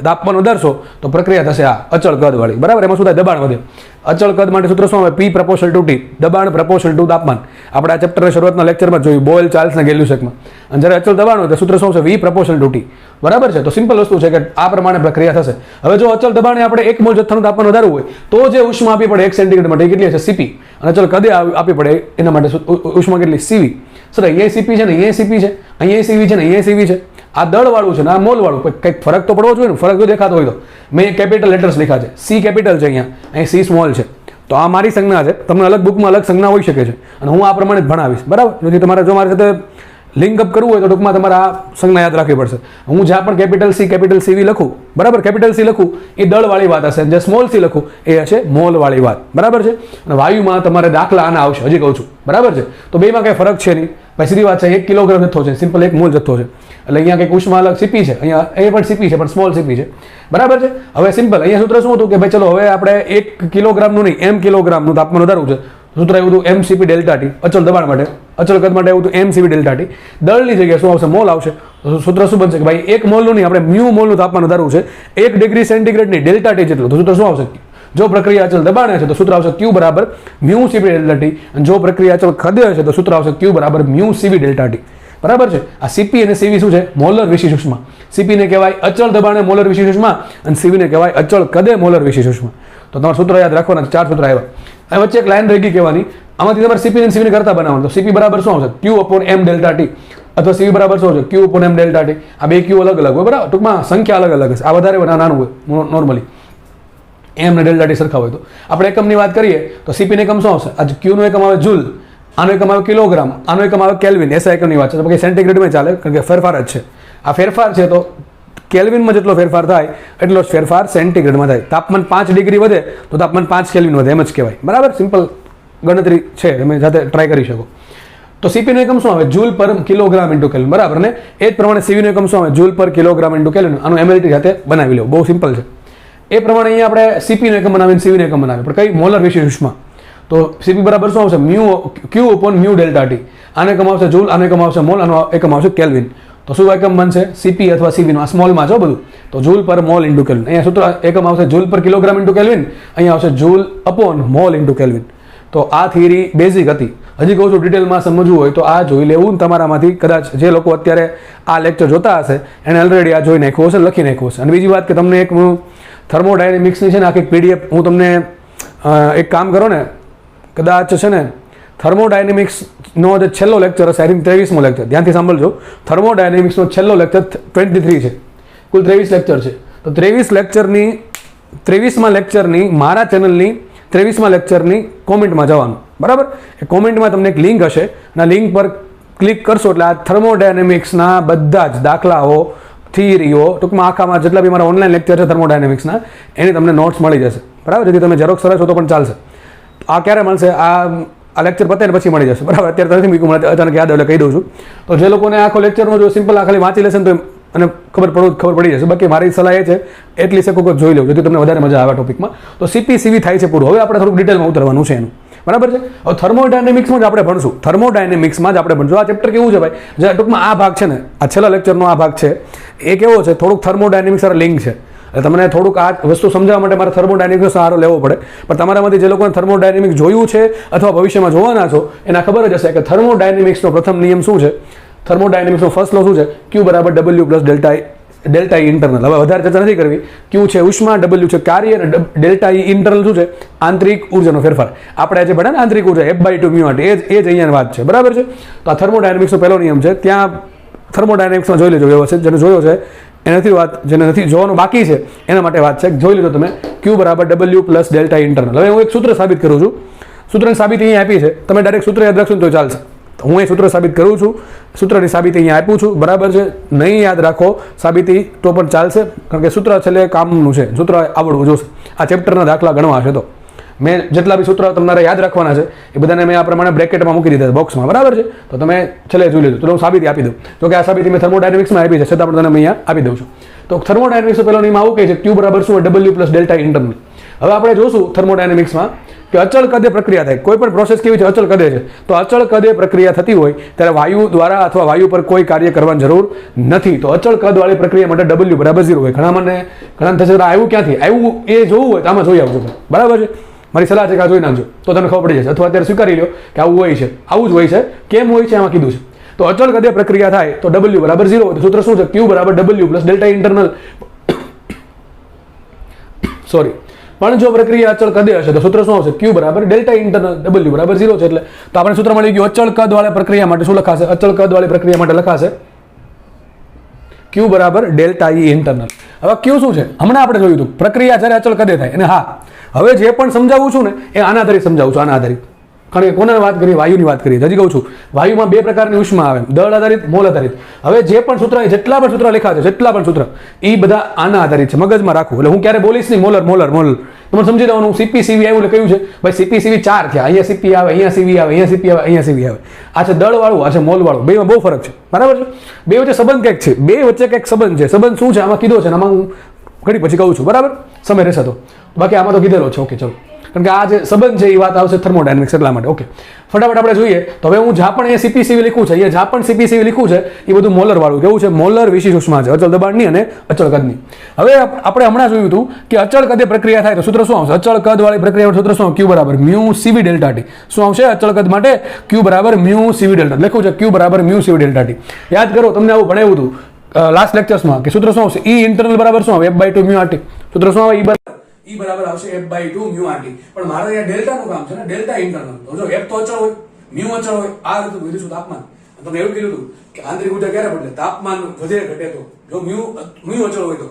તાપમાન વધારશો તો પ્રક્રિયા થશે આ અચળ કદ વાળી, બરાબર. એમાં શું થાય? દબાણ વધે. અચળ કદ માટે સૂત્ર શું આવે? P પ્રપોર્શનલ ટુ T, દબાણ પ્રપોર્શનલ ટુ તાપમાન. આપણે આ ચેપ્ટરના શરૂઆતના લેક્ચરમાં જોયું બોયલ, ચાર્લ્સના ગેલ્યુસેકમાં. અને જ્યારે અચળ દબાણ હોય તો સૂત્ર શું છે? V પ્રપોર્શનલ ટુ T, બરાબર છે. તો સિમ્પલ વસ્તુ છે કે આ પ્રમાણે પ્રક્રિયા થશે. હવે જો અચળ દબાણે આપણે 1 મોલ જથ્થાનું તાપમાન વધારવું હોય તો જે ઉષ્મા આપવી પડે 1 સેન્ટીગ્રેડ માટે કેટલી હશે? Cp. અને અચળ કદે આપવી પડે એના માટે ઉષ્મા કેટલી? Cv. સર અહીંયા Cp છે ને અહીંયા Cp છે, અહીંયા Cv છે ને અહીંયા Cv છે. આ દળવાળું છે ને આ મોલવાળું, કંઈક ફરક તો પડવો જોઈએ ને. ફરક જો દેખાતો હોય તો મેં કેપિટલ લેટર્સ લખ્યા છે, C કેપિટલ છે અહીંયા C સ્મોલ છે. તો આ મારી સંજ્ઞા છે, તમને અલગ બુકમાં અલગ સંજ્ઞા હોઈ શકે છે અને હું આ પ્રમાણે જ ભણાવીશ, બરાબર. જો તમારે જો મારી સાથે લિંક અપ કરવું હોય તો ટૂંકમાં તમારે આ સંજ્ઞા યાદ રાખવી પડશે. હું જ્યાં પણ કેપિટલ C કેપિટલ CV લખું, બરાબર, કેપિટલ C લખું એ દળવાળી વાત હશે, જે સ્મોલ c લખું એ હશે મોલવાળી વાત, બરાબર છે. અને વાયુમાં તમારે દાખલા આના આવશે, હજી કહું છું, બરાબર છે. તો બેમાં કંઈ ફરક છે નહીં. પછી સીધી વાત છે 1 કિલોગ્રામ જથ્થો છે, સિમ્પલ 1 મોલ જથ્થો છે એટલે અહીંયા કંઈક ઉષ્મા અલગ Cp છે, અહીંયા એ પણ Cp છે પણ સ્મોલ Cp છે, બરાબર છે. હવે સિમ્પલ અહીંયા સૂત્ર શું હતું કે ભાઈ ચલો હવે આપણે 1 કિલોગ્રામનું નહીં m કિલોગ્રામનું તાપમાન વધારવું છે. સૂત્ર એવું હતું mCp ડેલ્ટા ટી, અચળ દબાણ માટે, અચળ કદ માટે એવું હતું mCp ડેલ્ટા ટી. દળની જગ્યાએ શું આવશે? મોલ આવશે. તો સૂત્ર શું બનશે કે ભાઈ 1 મોલનું નહીં, આપણે મ્યુ મોલનું તાપમાન વધારવું છે 1 ડિગ્રી સેન્ટીગ્રેડની ડેલ્ટા ટી જેટલું. તો સૂત્ર શું આવશે? જો પ્રક્રિયા અચળ દબાણે છે તો સૂત્ર આવશે Q બરાબર મ્યુ Cp ડેલ્ટા ટી, અને જો પ્રક્રિયા અચળ ખદે છે તો સૂત્ર આવશે Q બરાબર મ્યુ Cv ડેલ્ટા ટી, બરાબર છે. આ Cp અને Cv શું છે? મોલર વિશિષ્ટ ઉષ્મા. Cp ને કહેવાય અચળ દબાણે મોલર વિશિષ્ટ ઉષ્મા અને Cv ને કહેવાય અચળ કદે મોલર વિશિષ્ટ ઉષ્મા. તો તમારે સૂત્ર યાદ રાખવાના, 4 સૂત્ર આવ્યા. આ વચ્ચે એક લાઈન રહી ગઈ કહેવાની, આમાંથી તમારે Cp અને Cv ને કરતા બનાવવાનું. તો Cp બરાબર શું આવશે? Q upon m delta T, અથવા Cv બરાબર શું આવશે? Q upon m delta T. આ બે Q અલગ અલગ હોય, બરાબર. ટૂંકમાં સંખ્યા અલગ અલગ હશે, આ વધારે હોય નાનું હોય નોર્મલી. m ને ડેલ્ટા ટી સરખા હોય તો આપણે એકમની વાત કરીએ તો Cp ને એકમ શું આવશે? આ Q નો એકમ આવે જૂલ, આનો એકમ આવે કિલોગ્રામ, આનો એકમ આવે કેલ્વિન. એસઆઈ એકમની વાત છે તો સેન્ટીગ્રેડમાં ચાલે કારણ કે ફેરફાર જ છે. આ ફેરફાર છે તો કેલ્વિનમાં જેટલો ફેરફાર થાય એટલો જ ફેરફાર સેન્ટીગ્રેડમાં થાય. તાપમાન 5 ડિગ્રી વધે તો તાપમાન 5 કેલ્વિન વધે, એમ જ કહેવાય, બરાબર. સિમ્પલ ગણતરી છે, તમે જાતે ટ્રાય કરી શકો. તો Cp નો એકમ શું આવે? જૂલ પર કિલોગ્રામ ઇન્ટુ કેલ્વિન, બરાબર. ને એ જ પ્રમાણે Cv નો એકમ શું આવે? જૂલ પર કિલોગ્રામ ઇન્ટુ કેલ્વિન. આનું એમએલટી સાથે બનાવી લો, બહુ સિમ્પલ છે. એ પ્રમાણે અહીંયા આપણે Cp નો એકમ બનાવીને Cv નો એકમ બનાવીએ, પણ કઈ મોલર વિશિષ્ટ ઉષ્મા. તો Cp બરાબર શું આવશે? Mu Q upon mu delta T. આનો એકમ આવશે જૂલ, આનો એકમ આવશે મોલ, આનો એકમ આવશે કેલ્વિન. તો શું એકમ બનશે? Cp અથવા Cv નો, આ સ્મોલમાં છો બધું, તો જૂલ પર મોલ ઇન્ટુ કેલ્વિન. અહીંયા સૂત્ર એકમ આવશે જૂલ પર કિલોગ્રામ ઇન્ટુ કેલ્વિન, અહીંયા આવશે joule upon mall into kelvin. તો આ થિયરી બેઝિક હતી. હજી કહું છું ડિટેલમાં સમજવું હોય તો આ જોઈ લેવું. તમારામાંથી કદાચ જે લોકો અત્યારે આ લેક્ચર જોતા હશે એને ઓલરેડી આ જોઈ નાખ્યું હશે, લખી નાખ્યું હશે. અને બીજી વાત કે તમને એક થર્મોડાયનેમિક્સની છે ને આખી PDF હું તમને એક કામ કરો ને, કદાચ છે ને થર્મોડાયનેમિક્સનો જે છેલ્લો લેક્ચર હશે, આઈ થિંક 23મો લેક્ચર, ધ્યાનથી સાંભળજો. થર્મોડાયનેમિક્સનો છેલ્લો લેક્ચર 23 છે, કુલ 23 લેક્ચર છે. તો 23મા લેક્ચરની મારા ચેનલની 23મા લેક્ચરની કોમેન્ટમાં જવાનું, બરાબર. એ કોમેન્ટમાં તમને એક લિંક હશે અને લિંક પર ક્લિક કરશો એટલે આ થર્મોડાયનેમિક્સના બધા જ દાખલાઓ, થિયરીઓ, ટૂંકમાં આખામાં જેટલા બી મારા ઓનલાઈન લેક્ચર છે થર્મોડાયનેમિક્સના એની તમને નોટ્સ મળી જશે, બરાબર. જેથી તમે ઝેરોક્સ કરો છો તો પણ ચાલશે. આ ક્યારે મળશે? આ લેક્ચર પતે ને પછી મળી જશે, બરાબર. અત્યારે નથી મૂક્યું, મને અચાનક યાદ આવે કહી દઉં છું. તો જે લોકોને આખો લેક્ચરનો જો સિમ્પલ આ ખાલી વાંચી લેશે ને તો અને ખબર પડી જશે. બાકી મારી સલાહ એ છે એટલી સેકો જોઈ લો જેથી તમને વધારે મજા આવે ટોપિકમાં. તો CPCV થાય છે પૂરું. હવે આપણે થોડુંક ડિટેલમાં ઉતરવાનું છે એનું, બરાબર છે. હવે થર્મોડાયનેમિક્સમાં જ આપણે ભણશું. થર્મોડાયનેમિક્સમાં જ આપણે ભણશું. આ ચેપ્ટર કેવું છે ભાઈ, જે ટૂંકમાં આ ભાગ છે ને, આ છેલ્લા લેક્ચરનો આ ભાગ છે એ કેવો છે, થોડુંક થર્મોડાયનેમિક્સ સાથે લિંક છે. એટલે તમને થોડુંક આ વસ્તુ સમજાવવા માટે મારે થર્મોડાયનેમિક્સનો સહારો લેવો પડે. પણ તમારામાંથી જે લોકોને થર્મોડાયનેમિક્સ જોયું છે અથવા ભવિષ્યમાં જોવાના છો એના ખબર જ હશે કે થર્મોડાયનેમિક્સનો પ્રથમ નિયમ શું છે. થર્મોડાયનેમિક્સનો ફર્સ્ટ લો શું છે, Q બરાબર W plus delta E internal. હવે વધારે ચર્ચા નથી કરવી. Q છે ઉષ્મા, W છે કાર્ય અને ડેલ્ટા E ઇન્ટરનલ શું છે, આંતરિક ઉર્જાનો ફેરફાર. આપણે આજે ભણ્યા ને આંતરિક ઉર્જા F/2 મ્યુ એ જ અહીંયા વાત છે, બરાબર છે. તો આ થર્મોડાયનેમિક્સનો પહેલો નિયમ છે. ત્યાં થર્મોડાયનેમિક્સમાં જોઈ લેજો વ્યવસ્થિત. જેને જોયો છે એનાથી વાત, જેને નથી જોવાનું બાકી છે એના માટે વાત છે. જોઈ લેજો તમે Q બરાબર W પ્લસ ડેલ્ટા ઇન્ટરનલ. હવે હું એક સૂત્ર સાબિત કરું છું. સૂત્રની સાબિતી અહીંયા આપી છે. તમે ડાયરેક્ટ સૂત્ર યાદ રાખશો ને તો ચાલશે. હું એ સૂત્ર સાબિત કરું છું. સૂત્રની સાબિતી અહીંયા આપ્યું છું, બરાબર છે. નહીં યાદ રાખો સાબિતી તો પણ ચાલશે, કારણ કે સૂત્ર છેલ્લે કામનું છે. સૂત્ર આવડવું જોશે. આ ચેપ્ટરના દાખલા ગણવા છે તો મેં જેટલા બી સૂત્ર તમારે યાદ રાખવાના છે એ બધાને મેં આ પ્રમાણે બ્રેકેટમાં મૂકી દીધા બોક્સમાં, બરાબર છે. તો તમે છેલ્લે જોઈ લેજો. તો હું સાબિતી આપી દઉં. તો કે આ સાબિતી મેં થર્મોડાયનેમિક્સમાં આપી છે, છતાં પણ તમને અહીંયા આપી દઉં છું. તો થર્મોડાયનેમિક્સનો પહેલો નિયમ આવું કહે છે, Q બરાબર શું હોય, W પ્લસ ડેલ્ટા ઇન્ટરનલ. હવે આપણે જોશું થર્મોડાયનેમિક્સમાં કે અચળ કદે પ્રક્રિયા થાય. કોઈ પણ પ્રોસેસ કેવી છે, અચળ કદે છે. તો અચળ કદે પ્રક્રિયા થતી હોય ત્યારે વાયુ દ્વારા અથવા વાયુ પર કોઈ કાર્ય કરવાની જરૂર નથી. તો અચળ કદવાળી પ્રક્રિયા માટે W બરાબર 0 હોય. ઘણા થશે આવ્યું ક્યાંથી આવ્યું એ જોવું હોય તો આમાં જોઈ આવજો, બરાબર છે. મારી સલાહ છે કે આ જોઈ નાખજો તો તમને ખબર પડી જશે. અથવા અત્યારે સ્વીકારી લો કે આવું હોય છે, આવું જ હોય છે. કેમ હોય છે આમાં કીધું છે. તો અચળ કદે પ્રક્રિયા થાય તો W બરાબર 0 હોય. તો સૂત્ર શું છે, Q બરાબર W plus delta internal. Sorry, પણ જો પ્રક્રિયા અચળ કદે હશે તો સૂત્ર શું આવશે, Q બરાબર ડેલ્ટા ઇન્ટરનલ, W બરાબર 0 છે. એટલે તો આપણે સૂત્ર મળી ગયું અચળ કદ વાળી પ્રક્રિયા માટે શું લખાશે, અચળ કદ વાળી પ્રક્રિયા માટે લખાશે Q બરાબર ડેલ્ટા E ઇન્ટરનલ. હવે Q શું છે, હમણાં આપણે જોયું હતું પ્રક્રિયા જ્યારે અચળ કદે થાય. અને હા, હવે જે પણ સમજાવું છું ને એ આના આધારિત સમજાવું છું, આના આધારિત. કારણ કે કોને વાત કરીએ, વાયુની વાત કરીએ. હજી કહું છું વાયુમાં બે પ્રકારની ઉષ્મા આવે, દળ આધારિત, મોલ આધારિત. હવે જે પણ સૂત્ર, જેટલા પણ સૂત્ર લખ્યા છે, જેટલા પણ સૂત્ર એ બધા આના આધારિત છે. મગજમાં રાખવું. એટલે હું ક્યારે બોલીશ નહીં મોલર મોલર મોલર, તમારે સમજી જવાનું. CPCV આવ્યું એટલે કયું છે ભાઈ, CPCV 4 થયા. અહીંયા CP આવે, અહીંયા CV આવે, અહીંયા CP આવે, અહીંયા CV આવે. આ છે દળ વાળું, આ છે મોલ વાળું. બેમાં બહુ ફરક છે, બરાબર છે. બે વચ્ચે સંબંધ કંઈક છે, બે વચ્ચે કંઈક સંબંધ છે. સંબંધ શું છે આમાં કીધો છે, આમાં હું ઘડી પછી કહું છું, બરાબર. સમય રહેશે તો બાકી આમાં તો કીધેલો છે. ઓકે ચલો, કારણ કે આ જે સંબંધ છે એ વાત આવશે થર્મોડાયનેમિક્સ એટલા માટે. ઓકે, ફટાફટ આપણે જોઈએ. તો હવે હું જ્યાં પણ અહીંયા CPCV લીખું છે, અહીંયા જ્યાં પણ CPCV લીખું છે એ બધું મોલર વાળું. કેવું છે, મોલર વિશિષ્ટ ઉષ્મા છે, અચળ દબાણની અને અચળ કદની. હવે આપણે હમણાં જોયું હતું કે અચળ કદે પ્રક્રિયા થાય તો સૂત્ર શું આવશે, અચળ કદ વાળી પ્રક્રિયા સૂત્ર શું, Q બરાબર મ્યુ CV ડેલ્ટા T. શું આવશે અચળ કદ માટે, Q બરાબર મ્યુ CV ડેલ્ટા. લખ્યું છે Q બરાબર મ્યુ CV ડેલ્ટા T. યાદ કરો, તમને આવું ભણાવ્યું હતું લાસ્ટ લેક્ચર્સમાં કે સૂત્ર શું આવશે, E ઇન્ટરનલ બરાબર શું આવે, F/2 મ્યુ RT. સૂત્ર શું આવે, E બરાબર આવશે F/2 મ્યુ RT. પણ મારે અહીંયા ડેલ્ટા નું કામ છે ને, ડેલ્ટા ઇન્ટરનલ. તો જો F તો અચળ હોય, મ્યુ અચળ હોય, R હતું વિરુદ્ધ તાપમાન. તમને એવું કીધું હતું કે આંતરિક ઉર્જા ક્યારે બદલે, તાપમાન વધે ઘટે તો. જો મ્યુ અચળ હોય તો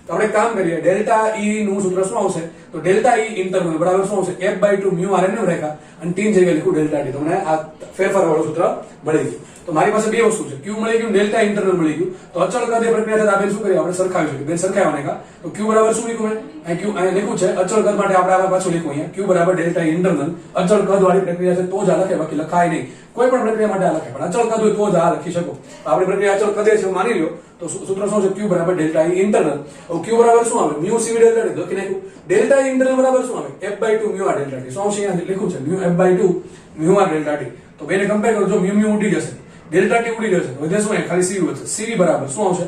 આપણે એક કામ કરીએ, ડેલ્ટા E નું સૂત્ર શું આવશે, તો ડેલ્ટા E ઇન્ટરનલ બરાબર શું આવશે, F/2 મ્યુ R ને રેખા અને T જગ્યાએ લખું ડેલ્ટા T. તમને આ ફેરફાર વાળું સૂત્ર મળી ગયું. તો મારી પાસે બે વસ્તુ છે, Q મળી ગયું, ડેલ્ટા ઇન્ટરનલ મળી ગયું. તો અચળ કદે પ્રક્રિયા થતા આપણે શું કરીએ, આપણે સરખાવી શકીએ. બેન સરખાવવાને કા તો Q બરાબર શું લીધું મેં, અહીં Q અહીં લખ્યું છે અચળ કદ માટે આપણે આમાં પાછું લખ્યું અહીંયા Q બરાબર ડેલ્ટા ઇન્ટરનલ. અચળ કદ વાળી પ્રક્રિયા છે તો જ આ લખે, બાકી લખાય નહીં. કોઈ પણ પ્રક્રિયા માટે આ લખે, પણ અચળ કદ હોય તો જ આ લખી શકો. આપણી પ્રક્રિયા અચળ કદે છે માની લ્યો તો સૂત્ર શું છે, Q બરાબર ડેલ્ટા ઇન્ટરનલ. Q બરાબર શું આવે, મ્યુ CV ડેલ્ટા T. લખી નાખ્યું. ડેલ્ટા ઇન્ટરનલ બરાબર શું આવે, F/2 mu R delta T. શું આવશે, અહીંયા લખ્યું છે mu F/2 mu R delta T. તો બેને કમ્પેર કરો, જો મ્યુ ઉડી જશે, ડેલ્ટા T ઉડી જશે, વધે શું ખાલી CV વધશે. CV બરાબર શું આવશે,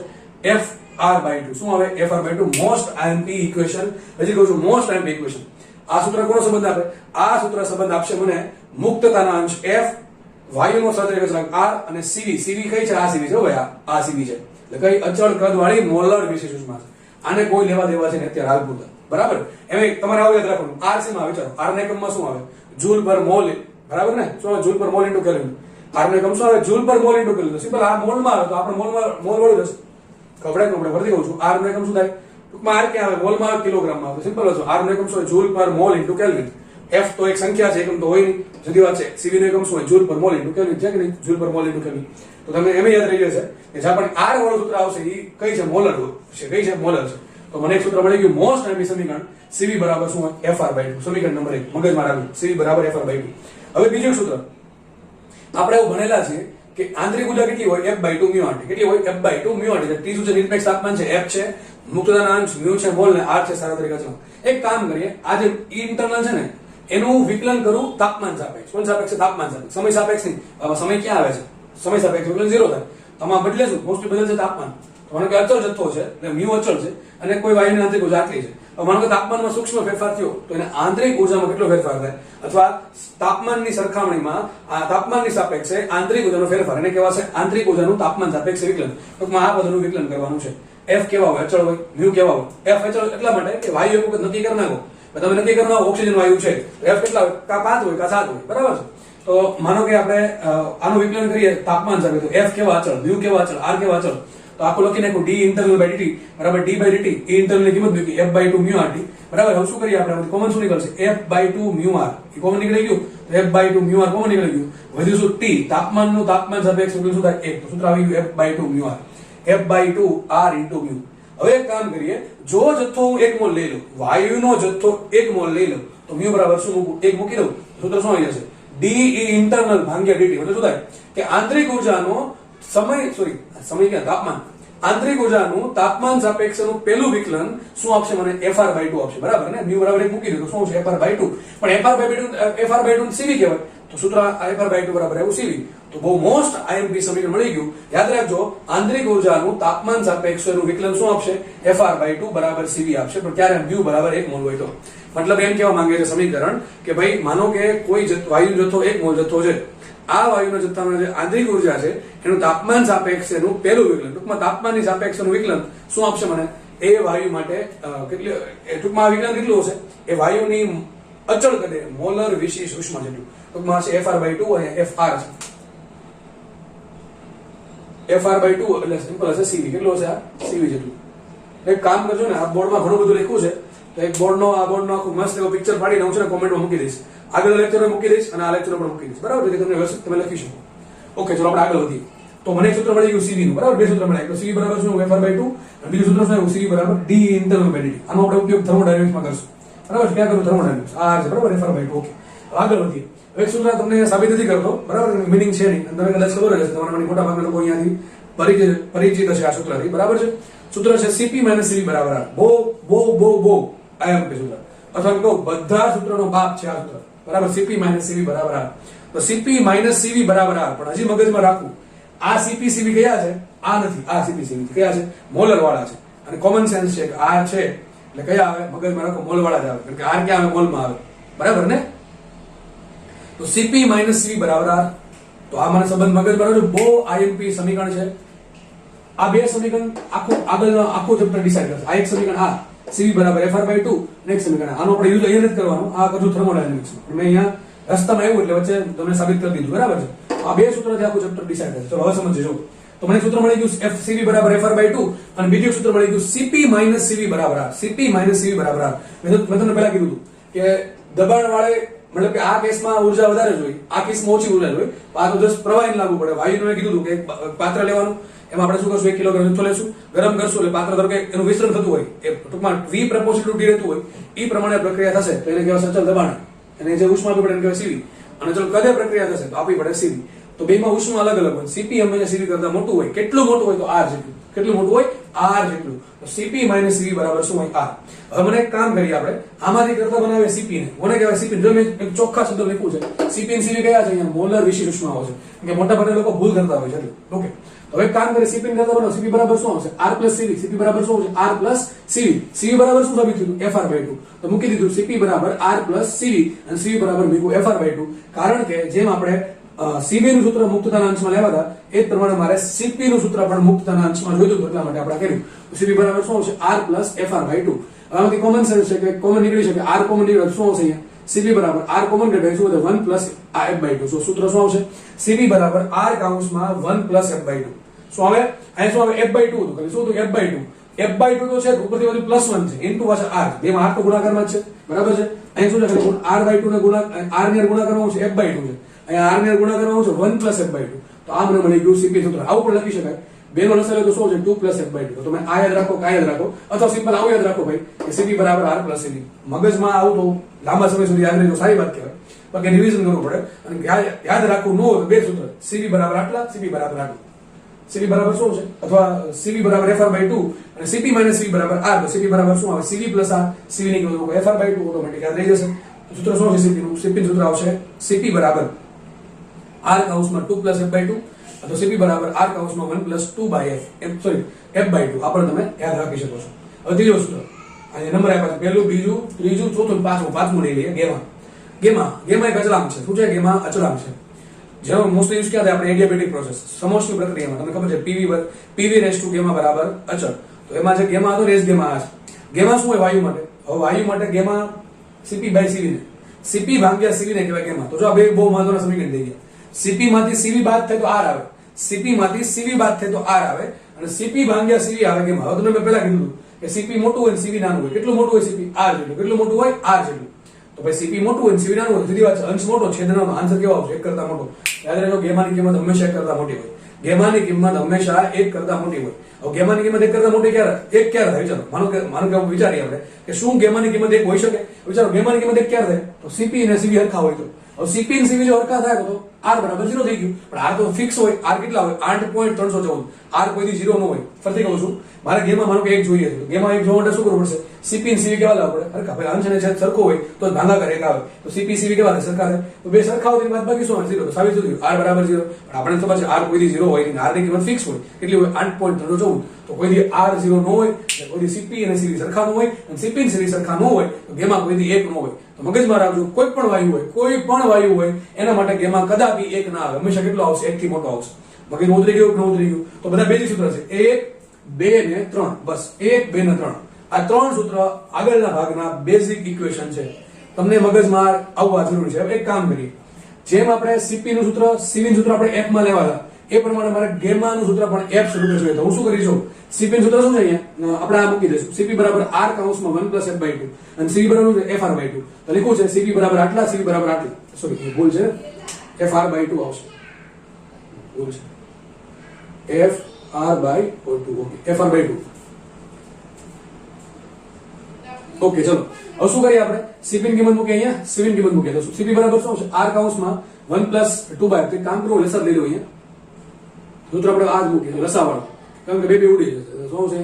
FR/2. શું આવે, FR/2. Most IMP equation. હજી કહું છું મોસ્ટ IMP ઇક્વેશન. આ સૂત્ર કોનો સંબંધ આપે, આ સૂત્ર સંબંધ આપશે મને મુક્તતાના અંશ F, વાયુનો સહજાયક અચળાંક R અને CV. CV કઈ છે, આ CV છે ભાઈ, આ CV છે. એટલે કઈ અચળ કદ વાળી મોલર વિશેષ ઉષ્મા છે. આને કોઈ લેવા દેવા છે ને અત્યારે હાલ પૂરતા, બરાબર. એમ તમારે આવું યાદ રાખવાનું, R શેમાં વિચારો, R ના એકમમાં શું આવે, જૂલ પર મોલ, બરાબર ને. શું આવે, જૂલ પર મોલ ઇન્ટુ કેલ્વિન. R નો એકમ શું આવે, જૂલ પર મોલ ઇન્ટુ કેલ્વિન. સિમ્પલ. આ મોલમાં આવે તો આપણે મોલ વાળું જશે. કપડાં વર્તી કહું છું, R નો એકમ શું થાય, ટૂંકમાં R ક્યાં આવે, મોલમાં આવે, કિલોગ્રામમાં આવે. સિમ્પલ છે. R નો એકમ શું હોય, જૂલ પર મોલ ઇન્ટુ કેલ્વિન. F તો એક સંખ્યા છે, એકમ તો હોય નહીં, જુદી વાત છે. CV નો એકમ શું હોય, જૂલ પર મોલ ઇન્ટુ કેલ્વિન. છે કે નહીં, જૂલ પર મોલ ઇન્ટુ કેલ્વિન. તો તમને એમ યાદ રહી જશે કે જ્યાં પણ R વાળું સૂત્ર આવશે એ કઈ છે, મોલર છે. કઈ છે, મોલર છે. તો મને એક સૂત્ર મળી ગયું, મોસ્ટ આઈમ્પી સમીકરણ CV બરાબર શું હોય, FR/2. સમીકરણ નંબર 1 મગજમાં રાખવું, CV બરાબર FR/2. હવે બીજું સૂત્ર આપણે એવું ભણેલા છે કે આંતરિક ઉર્જા કેટલી હોય F/2 મ્યુ RT. કેટલી હોય F/2 મ્યુ RT. ત્રીજું છે નિરપેક્ષ તાપમાન છે F છે, મુક્તતાના અંશ મ્યુ છે મોલ ને R છે સાર્વત્રિક અચળાંક. એક કામ કરીએ, આ જે ઇન્ટરનલ છે ને એનું વિકલન કરું તાપમાન સાપેક્ષ. કોણ સાપેક્ષ? તાપમાન સાપેક્ષ. સમય સાપેક્ષ નહીં. સમય ક્યાં આવે છે? સમય સાપેક્ષ વિકલન 0 થાય. તમારે બદલે શું? મોસ્ટલી બદલશે તાપમાન. માનો કે અચળ જથ્થો છે એટલે મ્યુ અચળ છે અને કોઈ વાયુની આંતરિક ઉર્જા આટલી છે. માનો કે તાપમાનમાં સૂક્ષ્મ ફેરફાર થયો તો એને આંતરિક ઉર્જામાં કેટલો ફેરફાર થાય, અથવા તાપમાનની સરખામણીમાં આ તાપમાનની સાપેક્ષે આંતરિક ઉર્જાનો ફેરફાર, એને કહેવાશે આંતરિક ઉર્જાનું તાપમાન સાપેક્ષ વિકલન. ટૂંકમાં આ પદનું વિકલન કરવાનું છે. F કેવા હોય? અચળ હોય. મ્યુ કેવા હોય? F અચળ એટલા માટે કે વાયુ એક વખત નક્કી કરી નાખો, તમે નક્કી કરી નાખો ઓક્સિજન વાયુ છે, F કેટલા હોય? કા 5 હોય કા 7 હોય, બરાબર છે. તો માનો કે આપણે આનું વિકલન કરીએ તાપમાન સાથે, તો F કેવા અચળ, મ્યુ કેવા અચળ, R કેવા અચળ, તો આખું લખી નાખું d internal by dt બરાબર d/dt. e internal ની કિંમત મૂકી F/2 મ્યુ RT બરાબર. હવે શું કરીએ આપણે? કોમન શું નીકળશે? F/2 mu R. એ કોમન નીકળી ગયું તો F/2 મ્યુ R કોમન નીકળી ગયું. વધ્યું શું? T. તાપમાનનું તાપમાન સાપેક્ષ વિકલન શું થાય? 1. તો સૂત્ર આવી ગયું F/2 mu R. F/2 R into mu. હવે એક કામ કરીએ, જો જથ્થો હું 1 મોલ લઈ લઉં, વાયુનો જથ્થો 1 મોલ લઈ લઉં, તો મ્યુ બરાબર શું મૂકું? 1 મૂકી દઉં. સૂત્ર શું આવી જશે? d e internal ભાગ્યા dt. એટલે શું થાય કે આંતરિક ઉર્જાનો સમય ક્યાં? તાપમાન. આંતરિક ઉર્જાનું તાપમાન સાપેક્ષનું પેલું વિકલન શું આપશે મને? Fr/2 આપશે, બરાબર ને? મ્યુ બરાબર 1 મૂકી દો તો શું આવશે? Fr/2. પણ Fr/2 CV કહેવાય, તો સૂત્ર Fr/2 બરાબર એવું CV. તો બહુ મોસ્ટ IMP સમીકરણ મળી ગયું. યાદ રાખજો, આંતરિક ઉર્જાનું તાપમાન સાપેક્ષનું વિકલન શું આપશે? Fr/2 બરાબર CV આપશે, પણ ક્યારે? મ્યુ બરાબર 1 મોલ હોય તો. મતલબ એમ કહેવા માંગે છે સમીકરણ કે ભાઈ માનો કે કોઈ વાયુ જથ્થો 1 મોલ જથ્થો છે, આ વાયુના જથ્થામાં જે આંતરિક ઉર્જા છે એનું તાપમાન સાપેક્ષનું પહેલું વિકલન, ટૂંકમાં તાપમાનની સાપેક્ષનું વિકલન શું આપશે મને? એ વાયુ માટે કેટલી, ટૂંકમાં આ વિકલન કેટલું હશે? એ વાયુની અચળ કદે મોલર વિશિષ્ટ ઉષ્મા જેટલું, ટૂંકમાં હશે Fr/2 અને Fr છે. Fr/2 એટલે સિમ્પલ હશે CV. કેટલું હશે? આ CV જેટલું. એક કામ કરજો ને, આ બોર્ડમાં ઘણું બધું લખ્યું છે, તો એક બોર્ડનો આખું મસ્ત એવો પિક્ચર પાડીને હું છે ને કોમેન્ટમાં મૂકી દઈશ. આગળ લેક્ચર મૂકી દઈશ અને આ લેક્ચર પણ મૂકી દઈશ, બરાબર? જેથી તમને વ્યવસ્થિત તમે લખી શકો. ઓકે, ચલો આપણે આગળ વધીએ. તો મને એક સૂત્ર મળી ગયું CV નું, બરાબર? બે સૂત્ર મળ્યા. તો CV બરાબર શું? Fr/2. અને બીજું સૂત્ર શું આવ્યું? CV બરાબર d internal by dt. આનો આપણે ઉપયોગ થર્મોડાયનેમિક્સમાં કરશું, બરાબર? ક્યાં કરું? થર્મોડાયનેમિક્સ. આ છે, બરાબર? Fr/2. ઓકે, આગળ વધીએ. એક સૂત્ર તમને સાબિત નથી કરતો, બરાબર? મિનિંગ છે નહીં, તમને કદાચ ખબર હશે, તમારા મોટા ભાગના લોકો અહીંયાથી પરિચિત હશે આ સૂત્રથી, બરાબર છે? સૂત્ર છે CP - CV બરાબર R. બહુ IMP સૂત્ર, અથવા કહો બધા સૂત્રનો બાપ છે આ સૂત્ર, બરાબર? CP - CV બરાબર R. તો CP - CV બરાબર R. પણ હજી મગજમાં રાખવું, આ CP CV કયા છે? આ નથી. આ CP CV કયા છે? મોલર વાળા છે. અને કોમન સેન્સ છે કે R છે એટલે કયા આવે? મગજમાં રાખો, મોલ વાળા જ આવે. કારણ કે R ક્યાં આવે? મોલમાં આવે, બરાબર ને? તો CP - CV બરાબર R. તો આ મને સંબંધ મગજમાં રાખજો, બહુ IMP સમીકરણ છે. આ બે સમીકરણ આખું ચેપ્ટર ડિસાઈડ કરશે. આ એક સમીકરણ, આ CV બરાબર Fr/2, નેક્સ્ટ સમીકરણ. આનો આપણે યુઝ અહીંયા નથી કરવાનો, આ કરશું થર્મોડાયનેમિક્સમાં. મેં અહીંયા રસ્તામાં આવ્યું એટલે વચ્ચે તમને સાબિત કરી દીધું, બરાબર છે? આ બે સૂત્રથી આખું ચેપ્ટર ડિસાઈડ કરશે. ચલો હવે સમજજો. તો મને સૂત્ર મળી ગયું CV બરાબર Fr/2 અને બીજું સૂત્ર મળી ગયું CP - CV બરાબર R. CP - CV બરાબર R. મેં તમને પહેલા કીધું હતું કે દબાણ વાળે, મતલબ કે આ કેસમાં ઉર્જા વધારે જોઈએ, આ કેસમાં ઓછી ઉર્જા જોઈએ. આ તો જસ્ટ પ્રવાહીને લાગુ પડે. વાયુનું મેં કીધું હતું કે એક પાત્ર લેવાનું, એમાં આપણે શું કરશું? 1 કિલોગ્રામ જથ્થો લેશું, ગરમ કરશું એટલે પાત્ર ધારો કે એનું વિસ્તરણ થતું હોય, એ ટૂંકમાં V પ્રપોર્શનલ ટુ T રહેતું હોય, એ પ્રમાણે પ્રક્રિયા થશે તો એને કહેવાય અચળ દબાણ, અને જે ઉષ્મા આપવી પડે એને કહેવાય CV. અને જો કદે પ્રક્રિયા થશે તો આપવી પડે CV. તો બેમાં ઉષ્મા અલગ અલગ હોય. CP હંમેશા CV કરતા મોટું હોય. કેટલું મોટું હોય? તો R જેટલું. કેટલું મોટું હોય? R જેટલું. તો CP - CV બરાબર શું હોય? R. હવે મને એક કામ કરીએ, આપણે આમાંથી કરતા બનાવે CP ને. કોને કહેવાય CP? જો મેં એક ચોખ્ખા શબ્દ લખ્યું છે, CP અને CV કયા છે? અહીંયા મોલર વિશિષ્ટ ઉષ્માઓ છે. કે મોટા ભાગના લોકો ભૂલ કરતા હોય છે. ઓકે, હવે એક કામ કરીએ, CP ને કરતા બનાવો. CP બરાબર શું આવશે? R + CV. CP બરાબર શું આવશે? R + CV. CV બરાબર શું સાબિત થયું? Fr/2. તો મૂકી દીધું CP બરાબર R + CV અને CV બરાબર મૂક્યું Fr/2. કારણ કે જેમ આપણે CV નું સૂત્ર મુક્તતાના અંશમાં લેવા હતા, એ જ પ્રમાણે મારે CP નું સૂત્ર પણ મુક્તતાના અંશમાં જોઈતું, એટલા માટે આપણે કર્યું. CP બરાબર શું આવશે? R + Fr/2. આમાંથી કોમન સેન્સ છે કે કોમન નીકળી શકે. R કોમન નીકળે શું આવશે? અહીંયા CP બરાબર R કોમન નીકળે શું વધે? 1 + F/2. સો સૂત્ર શું આવશે? CP બરાબર R કૌંસમાં 1 + F/2. શું આવે? અહીંયા શું આવે? F/2 હતું. ખાલી શું હતું? F/2. F/2 તો છે, ઉપરથી બધું +1 છે, ઇન્ટુ પાછા R. બેમાં R તો ગુણાકારમાં જ છે, બરાબર છે? અહીંયા શું છે? R/2 ને R ને ગુણાકારમાં છે F/2 છે. અહીંયા R ને ગુણાકારમાં છે 1 + F/2. તો આ મને મળી ગયું CP સૂત્ર. આવું પણ લખી શકાય. બેનો લસાઅ તો શું છે? 2 + F/2. તો તમે આ યાદ રાખો, આ યાદ રાખો, અથવા સિમ્પલ આવું યાદ રાખો ભાઈ કે CP બરાબર R + CV. મગજમાં આવું તો લાંબા સમય સુધી યાદ રહે તો સારી વાત કહેવાય. બાકી રિવિઝન કરવું પડે અને યાદ રાખવું ન હોય તો બે સૂત્ર સીવી બરાબર આટલા સીપી બરાબર આટલું. સીવી બરાબર શું છે અથવા સીવી બરાબર FR/2 અને સીપી માઇનસ સીવી બરાબર R. તો સીપી બરાબર શું આવે સીવી પ્લસ R. સીવી ની કિંમત FR/2 ઓટોમેટિક યાદ રહી જશે. સૂત્ર શું છે સીપી નું? સીપી સૂત્ર આવશે સીપી બરાબર R કૌંસમાં 2 + F/2 અથવા સીપી બરાબર R કૌંસમાં 1 + 2/F F/2 આ પણ તમે યાદ રાખી શકો છો. હવે ત્રીજો સૂત્ર અહીં નંબર આપ્યા છે પહેલું બીજું ત્રીજું ચોથું પાંચમું લઈ લઈએ. ગેમા એક અચળાંક છે. શું છે? ગેમા અચળાંક છે. જેનો મોસ્ટલી યુઝ ક્યાં થાય આપણે એડિયાબેટિક પ્રોસેસ સમોષ્ટિ પ્રક્રિયામાં તમને ખબર છે PV રેસ ટુ ગેમા બરાબર અચળ. તો એમાં જે ગેમા હતો રેસ ગેમા આ છે. ગેમા શું હોય વાયુ માટે? હવે વાયુ માટે ગેમા CP/CV ને CP ભાગ્યા CV ને કહેવાય ગેમા. તો જો આ બે બહુ મહત્વના સમીકરણ થઈ ગયા. CP માંથી CV બાદ થાય તો R આવે, CP માંથી CV બાદ થાય તો R આવે અને CP ભાગ્યા CV આવે ગેમા. હવે તમને મેં પહેલા કીધું કે CP મોટું હોય ને CV નાનું હોય. કેટલું મોટું હોય CP? R જેટલું. કેટલું મોટું હોય? R જેટલું. તો ભાઈ CP મોટું હોય CV નાનું હોય. સીધી વાત છે અંશ મોટો છેદનો આન્સર કેવો આવશે? 1 કરતા મોટો. યાદ રાખજો ગેમાની કિંમત હંમેશા 1 કરતા મોટી હોય. ગેમાની કિંમત હંમેશા 1 કરતા મોટી હોય. હવે ગેમાની કિંમત 1 કરતા મોટી ક્યારે થાય? વિચારો. માનો કે વિચારીએ આપણે કે શું ગેમાની કિંમત 1 હોઈ શકે? વિચારો ગેમાની કિંમત 1 ક્યારે થાય? તો CP અને CV હરખા હોય તો. હવે CP અને CV જો હરખા થાય તો R બરાબર 0 થઈ ગયું. પણ R તો ફિક્સ હોય. R કેટલા હોય? 8.314. R કોઈથી 0 ન હોય. ફરીથી કહું છું મારે ગેમમાં માનો કે 1 જોઈએ છે. ગેમમાં 1 જોવા માટે શું કરવું પડશે? CP અને CV કેવા લાવવા પડે? હરખા. ભાઈ અંશ અને છેદ સરખો હોય તો ભાગાકાર 1 આવે. તો CP CV કેવા થાય? સરખા થાય. તો બે સરખા હોય તો બાદ બાકી શું આવે? 0. તો સાબિત થઈ ગયું R બરાબર 0. પણ આપણે ખબર છે R કોઈથી 0 હોય નહીં. R ની કિંમત ફિક્સ હોય. કેટલી હોય? 8.314. તો કોઈથી R 0 ન હોય, કોઈથી CP અને CV સરખા ન હોય અને CP અને CV સરખા ન હોય તો ગેમા કોઈથી 1 ન હોય. તો મગજમાં રાખજો કોઈ પણ વાયુ હોય એના માટે ગેમા કદાપી 1 ના આવે. હંમેશા કેટલો આવશે? 1 થી મોટો આવશે. મગજમાં ઉતરી ગયું કે ન ઉતરી ગયું? તો બધા બેઝિક સૂત્ર છે 1 2 ને 3. બસ 1 2 ને 3 આ ત્રણ સૂત્ર આગળના ભાગના બેઝિક ઇક્વેશન છે. તમને મગજમાં આવવા જરૂરી છે. હવે એક કામ કરીએ, જેમ આપણે CP નું સૂત્ર CV નું સૂત્ર આપણે F માં લેવાના એ પ્રમાણે મારે ગેમા નું સૂત્ર પણ F સ્વરૂપે જોઈએ. તો હું શું કરીશું? CP નું સૂત્ર શું છે અહીંયા આપણે આ મૂકી દઈશું. CP બરાબર R કૌંસમાં 1 + F/2 અને CV બરાબર FR/2. તો લખું છે CP બરાબર આટલા, CV બરાબર આટલી. સોરી ભૂલ છે, FR/2 આવશે. ભૂલ છે, FR/2. Okay, FR/2. ઓકે ચલો હવે શું કરીએ આપણે? CP ની કિંમત મૂકીએ અહીંયા, CV ની કિંમત મૂકીએ. તો CP બરાબર શું છે? R કૌંસમાં 1 + 2/2. તો કામ કરો લસાઅ લઈ લો અહીંયા. સૂત્ર આપણે આ જ મૂકીએ લસાઅવાળું, કારણ કે બે ઉડી જશે. શું છે?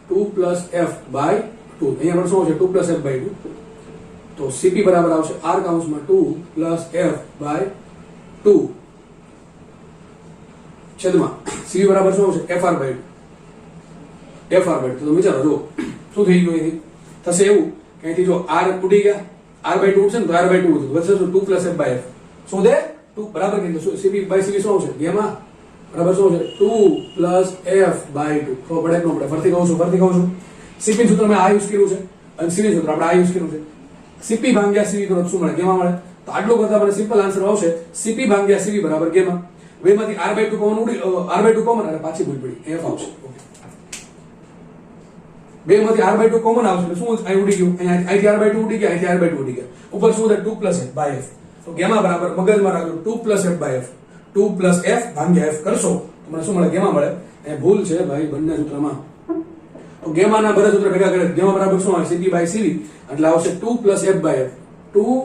2 + F/2. અહીંયા પણ શું છે? 2 + F/2. તો CP બરાબર આવશે R કૌંસમાં 2 + F/2 છેદમાં CV બરાબર શું આવશે? FR/2. તો વિચારો જો શું થઈ ગયું અહીંથી? થશે એવું કે અહીંથી જો R ઉડી ગયા, R/2 છે ને તો R/2 હતું વચ્ચે 2 + F/F. શું દે? 2 બરાબર કે CP/CV શું આવશે? ગેમા બરાબર શું છે? 2 + F/2. ખબર પડે કે ન પડે? ફરીથી કહું છું CP નું સૂત્ર મેં આ યુઝ કર્યું છે અને CV નું સૂત્ર આપણે આ યુઝ કર્યું છે. CP ભાગ્યા CV કરો શું મળે? ગેમા મળે. તો આટલું કરતા મને સિમ્પલ આન્સર આવશે CP ભાગ્યા CV બરાબર ગેમા. બેમાંથી R/2 કોમન R/2 કોમન અને પાછી ભૂલ પડી F આવશે. બે માંથી R/2 કોમન આવશે શું અહીં ઉડી ગયું? અહીંથી R/2 ઉડી ગયા, અહીંથી R/2 ઉડી ગયા. ઉપર શું થાય? 2 + F/F. તો ગેમા બરાબર મગજમાં રાખજો 2 + F/F. 2 + F ભાગ્યા F કરશો તો મને શું મળે? ગેમા મળે. એ ભૂલ છે ભાઈ બંને સૂત્રમાં. તો ગેમાના બધા સૂત્ર ભેગા કરે ગેમા બરાબર શું આવે? CP/CV એટલે આવશે 2 + F/F. 2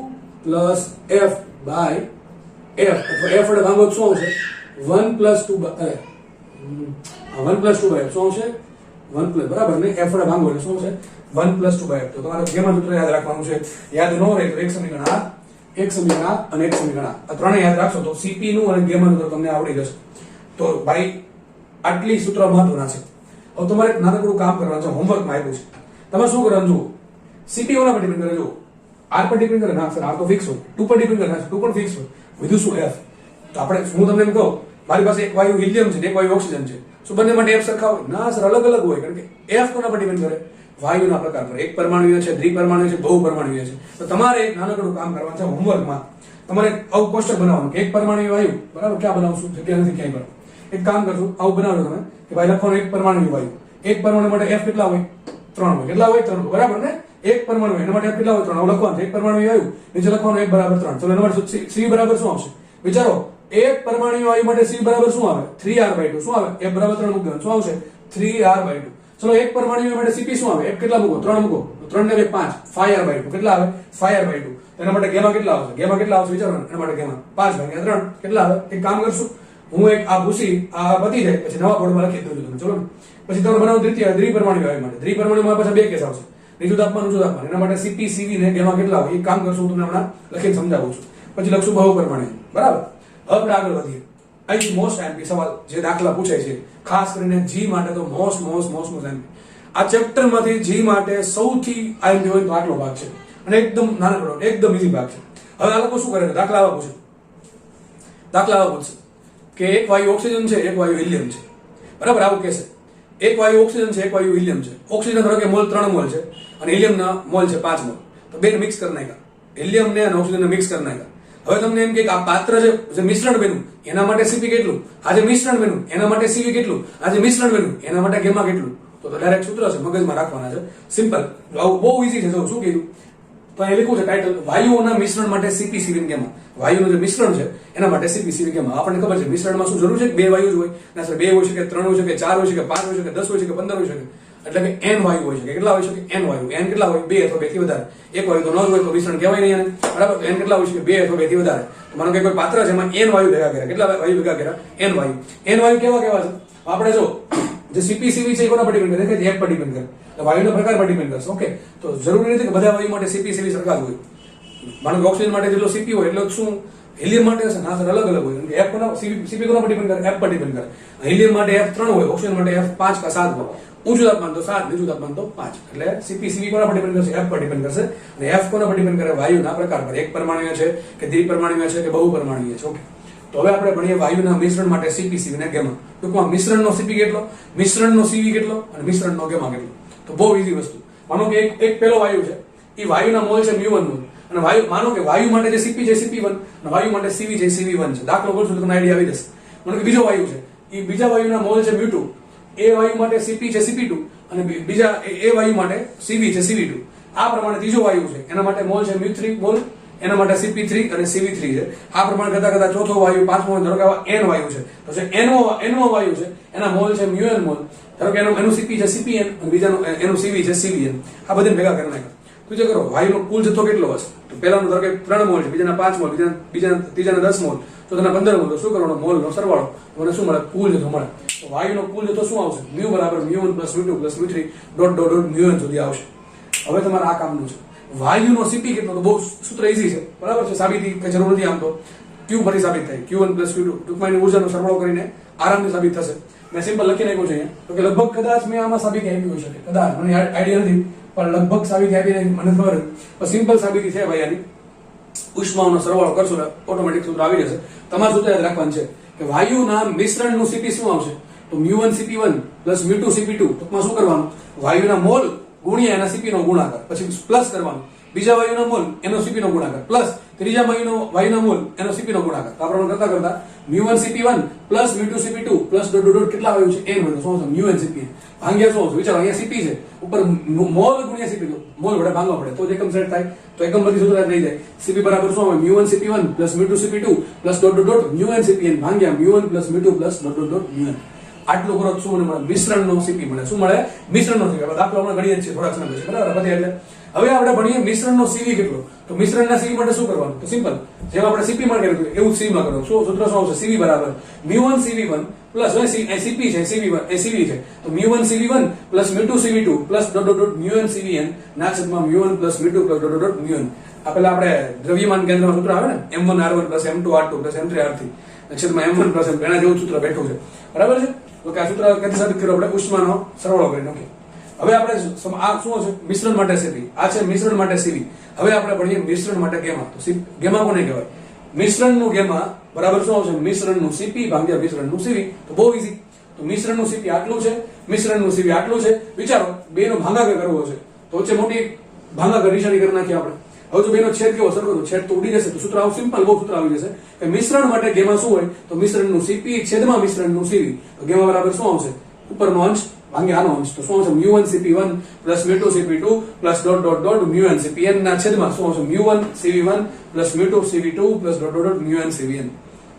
+ F/F અથવા F વડે ભાગો શું આવશે? 1 + 2/F. 1 + 2/F શું આવશે? 1 બરાબર ને? F વડે ભાગો એટલે શું છે? 1 + 2/F. તો તમારે ગેમા સૂત્ર યાદ રાખવાનું છે. યાદ ન રહે તો એક સમીકરણ આ, એક સમીકરણ આ અને એક સમીકરણ આ ત્રણે યાદ રાખશો તો CP નું અને ગેમા નું તમને આવડી જશે. તો ભાઈ આટલી સૂત્ર મહત્વના છે. હવે તમારે એક નાનકડું કામ કરવાનું છે, હોમવર્કમાં આપ્યું છે. તમે શું કરવાનું જુઓ, CP ઓના પર ડિપેન્ડ કરે. જુઓ R પર ડિપેન્ડ કરે ના સર, R તો ફિક્સ હોય. 2 પર ડિપેન્ડ કરે ના 2 પણ ફિક્સ હોય. બીજું શું? F. તો આપણે હું તમને એમ કહું મારી પાસે એક વાયુ હિલિયમ છે, એક વાયુ ઓક્સિજન છે. શું બંને માટે F સરખા હોય? ના સર, અલગ અલગ હોય. કારણ કે F કોના પર ડિપેન્ડ કરે? વાયુના પ્રકાર પર. એક પરમાણુય છે, દ્વિપરમાણુય છે, બહુપરમાણુય છે. તો તમારે એક નાનકડું કામ કરવાનું છે હોમવર્કમાં. તમારે આવું કોષ્ટક બનાવવાનું કે એક પરમાણુય વાયુ બરાબર ક્યાં બનાવશું? જગ્યા નથી ક્યાંય પર. એક કામ કરજો, આવું બનાવજો તમે કે ભાઈ લખવાનું એક પરમાણુય વાયુ. એક પરમાણુ માટે F કેટલા હોય? 3 હોય. કેટલા હોય? 3 બરાબર ને? એક પરમાણુ એના માટે F કેટલા હોય? 3. આવું લખવાનું. એક પરમાણુ વાયુ નીચે લખવાનું 1 = 3. ચલો એના માટે CV બરાબર શું આવશે? વિચારો એક પરમાણુ વાયુ માટે CV બરાબર શું આવે? 3R/2. શું આવે? F બરાબર 3 મૂકી દેવાનું. શું આવશે? 3R/2. ચલો એક પરમાણુ માટે સીપી શું આવે? એક કેટલા મૂકો? 3 મૂકો. 3 ને 2 5. 5r/2 કેટલા આવે? 5r/2. એના માટે ગેમા કેટલા આવશે? ગેમા કેટલા આવશે વિચારો. એના માટે ગેમા 5/3 કેટલા આવે? એક કામ કરશું, હું એક આ ભૂસી આ પતી જાય પછી નવા બોર્ડમાં લખી દઉં છું. ચલો પછી તમે બનાવો દ્વિપરમાણુ આવે માટે. દ્વિપરમાણુમાં પાછા બે કેસ આવશે, નીચું તાપમાન ઊંચું તાપમાન. એના માટે સીપી સીવી ને ગેમા કેટલા આવે? એક કામ કરશું, તમને હમણાં લખીને સમજાવું છું. પછી લખશું બહુ પરમાણુ. બરાબર. હવે આપણે આગળ વધીએ. અહીં મોસ્ટ એમપી સવાલ જે દાખલા પૂછે છે, ખાસ કરીને જી માટે તો મોસ્ટ એમપી. આ ચેપ્ટર માંથી જી માટે સૌથી આઈએમપી હોય તો આટલો ભાગ છે, અને એકદમ નાનકડો એકદમ ઈઝી ભાગ છે. હવે આ લોકો શું કરે? દાખલા આવા પૂછે કે એક વાયુ ઓક્સિજન છે, એક વાયુ હિલિયમ છે. બરાબર, આવું કહેશે. એક વાયુ ઓક્સિજન છે, એક વાયુ હિલિયમ છે. ઓક્સિજન ધારો કે મોલ 3 મોલ છે અને હિલિયમના મોલ છે 5 મોલ. તો બેને મિક્સ કરી નાખ્યા, હિલિયમ ને અને ઓક્સિજન ને મિક્સ કરી નાખ્યા. હવે તમને એમ કે આ પાત્ર જે મિશ્રણ બન્યું એના માટે સીપી કેટલું, આ જે મિશ્રણ બન્યું એના માટે સીવી કેટલું, આ જે મિશ્રણ બન્યું એના માટે ગેમા કેટલું. તો ડાયરેક્ટ સૂત્ર છે, મગજમાં રાખવાના છે. સિમ્પલ, આવું બહુ ઈઝી છે. શું કીધું? તો અહીં લખ્યું છે ટાઇટલ, વાયુઓના મિશ્રણ માટે સીપી સીવી ગેમા. વાયુનું જે મિશ્રણ છે એના માટે સીપી સીવી ગેમા. આપણને ખબર છે મિશ્રણમાં શું જરૂર છે કે બે વાયુ જ હોય. ના સર, 2 હોઈ શકે, 3 હોઈ શકે, 4 હોઈ શકે, 5 હોઈ શકે, 10 હોઈ શકે, 15 હોઈ શકે. એટલે કે n વાયુ હોઈ શકે. કેટલા હોઈ શકે? n વાયુ. n કેટલા હોય? 2 અથવા 2 થી વધારે. એક વાયુ તો ન હોય તો મિશ્રણ કહેવાય નહીં એને. બરાબર. n કેટલા હોઈ શકે? 2 અથવા 2 થી વધારે. તો માનો કે કોઈ પાત્ર છે એમાં n વાયુ ભેગા કર્યા. કેટલા વાયુ ભેગા કર્યા? n વાયુ. n વાયુ કેવા કેવા છે? આપણે જો જે સીપીસીવી છે એ કોના પર ડિપેન્ડ કરે? કે એફ પર ડિપેન્ડ કરે. એટલે વાયુના પ્રકાર પર ડિપેન્ડ કરશે. ઓકે, તો જરૂરી નથી કે બધા વાયુ માટે સીપીસીવી સરખા જ હોય. માનો કે ઓક્સિજન માટે જેટલો સીપી હોય એટલો શું હિલિયમ માટે હશે? ના સર, અલગ અલગ હોય. એફ કોના સીપી કોના પર ડિપેન્ડ કરે? એફ પર ડિપેન્ડ કરે. હિલિયમ માટે f 3 હોય, ઓક્સિજન માટે f 5 કે 7 હોય. ઊંચું તાપમાન તો 7, નીચું તાપમાન તો 5. એટલે સીપીસીવી કોના પર ડિપેન્ડ કરશે? એફ પર ડિપેન્ડ કરશે. અને એફ કોના પર ડિપેન્ડ કરે? વાયુના પ્રકાર પર. એક પરમાણુય છે કે દ્વિપરમાણુય છે કે બહુપરમાણુય છે. ઓકે, તો હવે આપણે ભણીએ વાયુના મિશ્રણ માટે સીપીસીવી અને ગેમા. ટૂંકમાં મિશ્રણનો સીપી કેટલો, મિશ્રણનો સીવી કેટલો અને મિશ્રણનો ગેમા કેટલો. તો બહુ ઈઝી વસ્તુ. માનો કે એક પેલો વાયુ છે, એ વાયુના મોલ છે μ1 મોલ. અને વાયુ, માનો કે વાયુ માટે જે સીપી છે સીપી1 અને વાયુ માટે સીવી છે સીવી1 છે. દાખલો કરશું તો તમને આઈડિયા આવી જશે. માનો કે બીજો વાયુ છે, એ બીજા વાયુના મોલ છે μ2. એ વાયુ માટે સીપી છે સીપી2 અને બીજા એ વાયુ માટે સીવી છે સીવી2. આ પ્રમાણે ત્રીજો વાયુ છે, એના માટે મોલ છે μ3 મોલ, એના માટે સીપી3 અને સીવી3 છે. આ પ્રમાણે કરતા ચોથો વાયુ, પાંચમો, ધારો કે n વાયુ છે, તો જે nમો વાયુ છે એના મોલ છે μn મોલ. ધારો કે એનું સીપી છે સીપીn અને બીજાનું એનું સીવી છે સીવીન. આ બધાને ભેગા કરી નાખ્યા. તો જે કરો વાયુનો કુલ જથ્થો કેટલો હશે? તો પહેલાનો ધારો કે 3 મોલ છે, બીજાના 5 મોલ, ત્રીજાના 10 મોલ, ચોથાના 15 મોલ. તો શું કરવાનો? મોલનો સરવાળો. મને શું મળે? કુલ જથ્થો મળે. તો વાયુનો કુલ જથ્થો શું આવશે? μ બરાબર μ1 + μ2 + μ3 ડોટ ડોટ ડોટ μn સુધી આવશે. હવે તમારે આ કામનું છે. વાયુનો સીપી કેટલો? તો બહુ સૂત્ર ઈઝી છે. બરાબર છે, સાબિતી કઈ જરૂર નથી. આમ તો Q પરથી સાબિત થાય, Q1 + Q2. ટૂંકમાં એની ઉર્જાનો સરવાળો કરીને આરામથી સાબિત થશે. મેં સિમ્પલ લખી નાખ્યું છે અહીંયા. તો કે લગભગ કદાચ મેં આમાં સાબિતી આપી હોઈ શકે, કદાચ, મને આઈડિયા નથી, પણ લગભગ સાબિતી આપીને મને ખબર પણ સિમ્પલ સાબિતી છે ભાઈ આની. ઉષ્માનો સરવાળો કરશો ને ઓટોમેટિક સૂત્ર આવી જશે. તમારે સૂત્ર યાદ રાખવાનું છે કે વાયુના મિશ્રણનું સીપી શું આવશે? તો μ1 CP1 + μ2 CP2. ટૂંકમાં શું કરવાનું? વાયુના મોલ ગુણ્યા એના સીપી નો ગુણાકાર, પછી પ્લસ કરવાનું. બીજા વાયુના મોલ એનો સીપી નો ગુણાકાર પ્લસ ત્રીજા વાયુના મોલ એનો સીપી નો ગુણાકાર. તો આપણે કરતા કરતા μ1 CP1 + μ2 CP2 + ડોટ ડોટ કેટલા વાયુ છે? n વાયુ. શું છે? μn CP. ભાંગ્યા શું છે? વિચારો, અહીંયા સીપી છે, ઉપર મોલ ગુણ્યા સીપી. મોલ વડે ભાંગવા પડે તો જ એકમ સેટ થાય. તો એકમ બધી સૂત્ર થઈ જાય. સીપી બરાબર શું આવે? μ1 CP1 + μ2 CP2 + dot dot μn CPn ભાંગ્યા μ1 + μ2 + ડોટ ડોટ μn. આટલું કરો શું મને મળે? મિશ્રણનો સીપી મળે. શું મળે? મિશ્રણનો સીપી. દાખલો હમણાં ગણીએ છીએ થોડા સમય પછી. બરાબર, પછી એટલે હવે આપણે ભણીએ મિશ્રણનો સીવી કેટલો. તો મિશ્રણના સીવી માટે શું કરવાનું? તો સિમ્પલ, જેમ આપણે સીપી માં કર્યું એવું જ સીવી માં કરવાનું. શું સૂત્ર શું આવશે? સીવી બરાબર μ1 CV1 + સીપી છે CV1 એ સીવી છે, તો μ1 CV1 + μ2 CV2 + dot dot μn CVn ના છેદમાં μ1 + μ2 + ડોટ ડોટ μn. આ પેલા આપણે દ્રવ્યમાન કેન્દ્રમાં સૂત્ર આવે ને, m1r1 + m2r2 + m3r3 છેદમાં m1 + m. એના જેવું સૂત્ર બેઠું છે. બરાબર છે. તો કે આ સૂત્ર કેથી સાબિત કર્યું? આપણે ઉષ્માનો સરવાળો કરીને. ઓકે, હવે આપણે આ શું છે? મિશ્રણ માટે સીપી. આ છે મિશ્રણ માટે સીવી. હવે આપણે ભણીએ મિશ્રણ માટે ગેમા. તો ગેમા કોને કહેવાય? મિશ્રણનું ગેમા બરાબર શું આવશે? મિશ્રણનું સીપી ભાગ્યા મિશ્રણનું સીવી. તો બહુ ઈઝી. તો મિશ્રણનું સીપી આટલું છે, મિશ્રણનું સીવી આટલું છે. વિચારો, બેનો ભાગાકાર કરવો છે તો વચ્ચે મોટી ભાગાકાર નિશાની કરી નાખીએ આપણે. હવે જો બેનો છેદ કેવો સરખો, છેદ તો ઉડી જશે. તો સૂત્ર આવું સિમ્પલ, બહુ સૂત્ર આવી જશે કે મિશ્રણ માટે ગેમા શું હોય? તો મિશ્રણનું સીપી છેદમાં મિશ્રણનું સીવી. તો ગેમા બરાબર શું આવશે? ઉપરનો અંશ ભાગ્યા આનો અંશ. તો શું આવશે? μ1 CP1 + μ2 CP2 + dot dot dot μn CPn ના છેદમાં શું આવશે? μ1 CV1 + μ2 CV2 + dot dot μn CVn.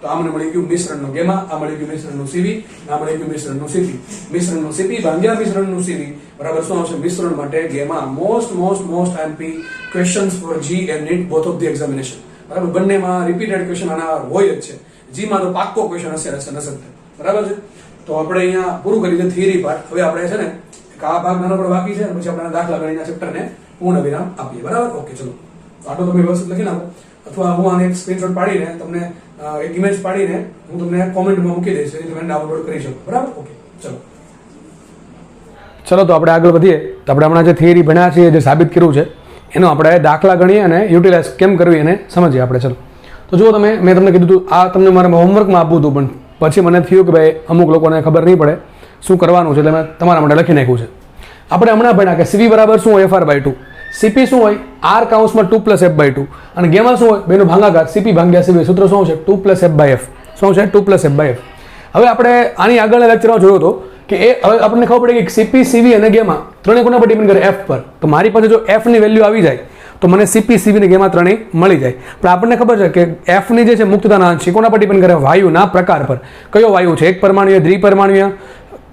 તો આ મને મળી ગયું મિશ્રણનો ગેમા, આ મળી ગયું મિશ્રણનું સીવી, આ મળી ગયું મિશ્રણનું સીપી. મિશ્રણનું સીપી ભાગ્યા મિશ્રણનું સીવી બરાબર શું આવશે? મિશ્રણ માટે ગેમા. Most MP questions for JEE and NEET both of the examination. બરાબર, બંનેમાં રિપીટેડ ક્વેશ્ચન આના હોય જ છે. જી માં તો પાક્કો ક્વેશ્ચન હશે નસક્ત. બરાબર છે. તો આપણે અહીંયા પૂરું કરી દે થિયરી પાર્ટ. હવે આપણે છે ને આ ભાગ નાનો પણ બાકી છે, પછી આપણે દાખલા ગણિતના ચેપ્ટરને પૂર્ણ વિરામ આપીએ. બરાબર, ઓકે ચલો. આટલું તમે વ્યવસ્થિત લખી નાખો, અથવા હું આને એક સ્ક્રીનશોટ પાડીને તમને એક ઇમેજ પાડીને હું તમને કોમેન્ટમાં મૂકી દઈશ, જેથી તમે ડાઉનલોડ કરી શકો. બરાબર, ઓકે ચલો. તો આપણે આગળ વધીએ. તો આપણે હમણાં જે થિયરી ભણ્યા છીએ, જે સાબિત કર્યું છે, એનો આપણે દાખલા ગણીએ અને યુટિલાઇઝ કેમ કરવી એને સમજીએ આપણે. ચલો, તો જુઓ તમે, મેં તમને કીધું હતું આ તમને મારે હોમવર્કમાં આપવું હતું, પણ પછી મને થયું કે ભાઈ અમુક લોકોને ખબર નહીં પડે શું કરવાનું છે, એટલે મેં તમારા માટે લખી નાખ્યું છે. આપણે હમણાં ભણ્યા કે સીવી બરાબર શું હોય? FR/2. સીપી શું હોય? R કાઉન્સમાં 2 + F/2. અને ગેમા શું હોય? બેનો ભાગાકાર સીપી ભાગ્યા સીવી. સૂત્ર શું છે? 2 + F/F. શું છે? 2 + F/F. હવે આપણે આની આગળના લેક્ચરમાં જોયો હતો કે એ હવે આપણને ખબર પડી કે સીપી, સીવી અને ગેમા ત્રણે કોના પર ડિપેન્ડ કરે? F પર. તો મારી પાસે જો F ની વેલ્યુ આવી જાય તો મને સીપી, સીવી અને ગેમા ત્રણેય મળી જાય. પણ આપણને ખબર છે કે F ની જે છે મુક્તતાના અંશ કોના પર ડિપેન્ડ કરે? વાયુના પ્રકાર પર. કયો વાયુ છે? એક પરમાણુય, દ્વિપરમાણુય,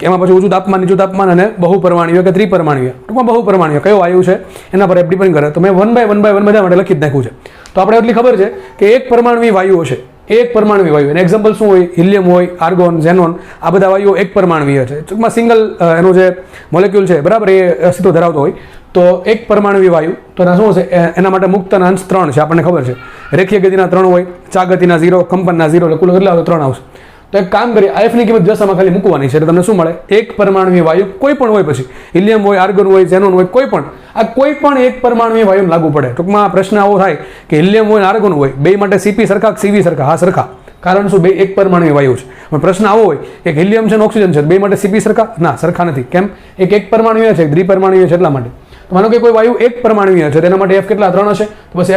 એમાં પછી ઊંચું તાપમાન, નીચું તાપમાન અને બહુપરમાણુય કે ત્રિપરમાણુય. ટૂંકમાં બહુપરમાણુય કયો વાયુ છે એના પર ડિપેન્ડ કરે. તો મેં 1 by 1 બધા માટે લખી જ નાખ્યું છે. તો આપણે એટલી ખબર છે કે એક પરમાણુય વાયુઓ છે, એક પરમાણુય વાયુ. એને એક્ઝામ્પલ શું હોય? હિલિયમ હોય, આર્ગોન, ઝેનોન, આ બધા વાયુઓ એક પરમાણુય છે. ટૂંકમાં સિંગલ એનો જે મોલેક્યુલ છે બરાબર એ અસ્તિત્વ ધરાવતો હોય તો એક પરમાણુય વાયુ. તો એના શું છે? એના માટે મુક્તના અંશ 3 છે, આપણને ખબર છે. રેખીય ગતિના 3 હોય, ચા ગતિના 0, કંપનના 0, એટલે કુલ કેટલા આવે? 3 આવશે. તો એક કામ કરીએ, F ની કિંમત દશામાં ખાલી મૂકવાની છે, એટલે તમને શું મળે? એક પરમાણુય વાયુ કોઈ પણ હોય, પછી હિલિયમ હોય, આર્ગોન હોય, ઝેનોન હોય, કોઈ પણ આ કોઈ પણ એક પરમાણુય વાયુ લાગુ પડે. ટૂંકમાં પ્રશ્ન આવો થાય કે હિલિયમ હોય, આર્ગોન હોય, બે માટે સીપી સરખા, સીવી સરખા? હા, સરખા. કારણ શું? બે એક પરમાણુય વાયુ છે. પણ પ્રશ્ન આવો હોય કે હિલિયમ છે અને ઓક્સિજન છે, બે માટે સીપી સરખા? ના, સરખા નથી. કેમ? એક પરમાણુય છે, દ્વિપરમાણુય છે, એટલા માટે. માનો કે કોઈ વાયુ એક પરમાણુય છે, તેના માટે F કેટલા? 3 હશે. તો બસ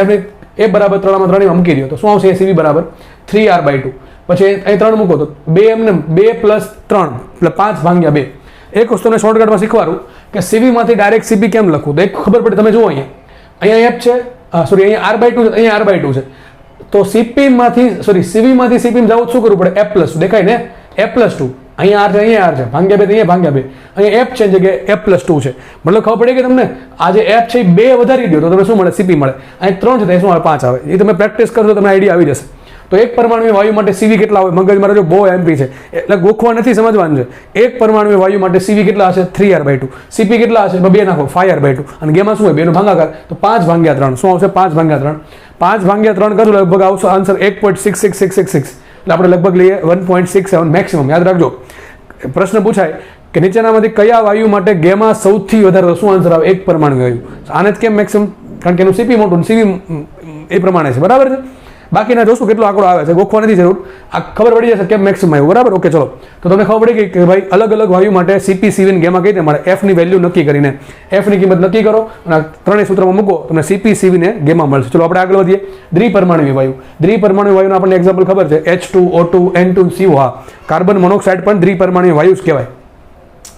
F બરાબર 3 માં 3 મૂકી દો તો શું આવશે? સીવી બરાબર 3R/2. પછી અહીં 3 મૂકો તો 2 એમને 2 + 3 એટલે 5/2. એક વસ્તુને શોર્ટકટમાં શીખવાડું કે સીવી માંથી ડાયરેક્ટ સીપી કેમ લખવું, તો એક ખબર પડે. તમે જુઓ અહીંયા F છે, સોરી અહીંયા R/2 છે, અહીંયા R/2 છે. તો સીપી માંથી સીવી માંથી સીપી જાવ શું કરવું પડે? F+2 દેખાય ને? F+2. અહીંયા R છે, અહીંયા R છે, ભાગ્યા 2 અહીંયા ભાગ્યા 2. અહીંયા F છે જગ્યાએ F+2 છે. મતલબ ખબર પડી કે તમને આ જે F છે એ 2 વધારી દો તો તમને શું મળે? સીપી મળે. અહીં 3 છે તો શું આવે? 5 આવે. એ તમે પ્રેક્ટિસ કરશો તમને આઈડિયા આવી જશે. તો એક પરમાણુય વાયુ માટે સીવી કેટલા હોય? મગજ મારો જો બહુ એમપી છે, એટલે ગોખવા નથી, સમજવાનું છે. એક પરમાણુય વાયુ માટે સીવી કેટલા હશે? 3R/2. સીપી કેટલા હશે? 2 નાખો, 5R/2. અને ગેમા શું હોય? બેનો ભાગાકાર, તો 5/3. શું આવશે? 5/3. 5/3 કરો લગભગ આવશે આન્સર 1.66666. એટલે આપણે લગભગ લઈએ 1.67 મેક્સિમમ. યાદ રાખજો, પ્રશ્ન પૂછાય કે નીચેનામાંથી કયા વાયુ માટે ગેમા સૌથી વધારે? શું આન્સર આવે? એક પરમાણુ વાયુ. આને જ કેમ મેક્સિમમ? કારણ કે એનું સીપી મોટું, સીવી એ પ્રમાણે છે. બરાબર છે. બાકીના જોશું કેટલો આંકડો આવે છે, ગોખવા નથી જરૂર, આ ખબર પડી જશે કેમ મેક્સિમમ આવ્યું. બરાબર, ઓકે ચલો. તો તમને ખબર પડી ગઈ કે ભાઈ અલગ અલગ વાયુ માટે સીપી, સીવી અને ગેમા કઈ રીતે મળે? F ની વેલ્યુ નક્કી કરીને F ની કિંમત નક્કી કરો અને ત્રણેય સૂત્રમાં મૂકો, તમને સીપી, સીવી ને ગેમા મળશે. ચલો આપણે આગળ વધીએ. દ્વિપરમાણુય વાયુ. દ્વિપરમાણુય વાયુનો આપણને એક્ઝામ્પલ ખબર છે, H2O2 N2 CO. હા, કાર્બન મોનોક્સાઇડ પણ દ્વિપરમાણુય વાયુ જ કહેવાય.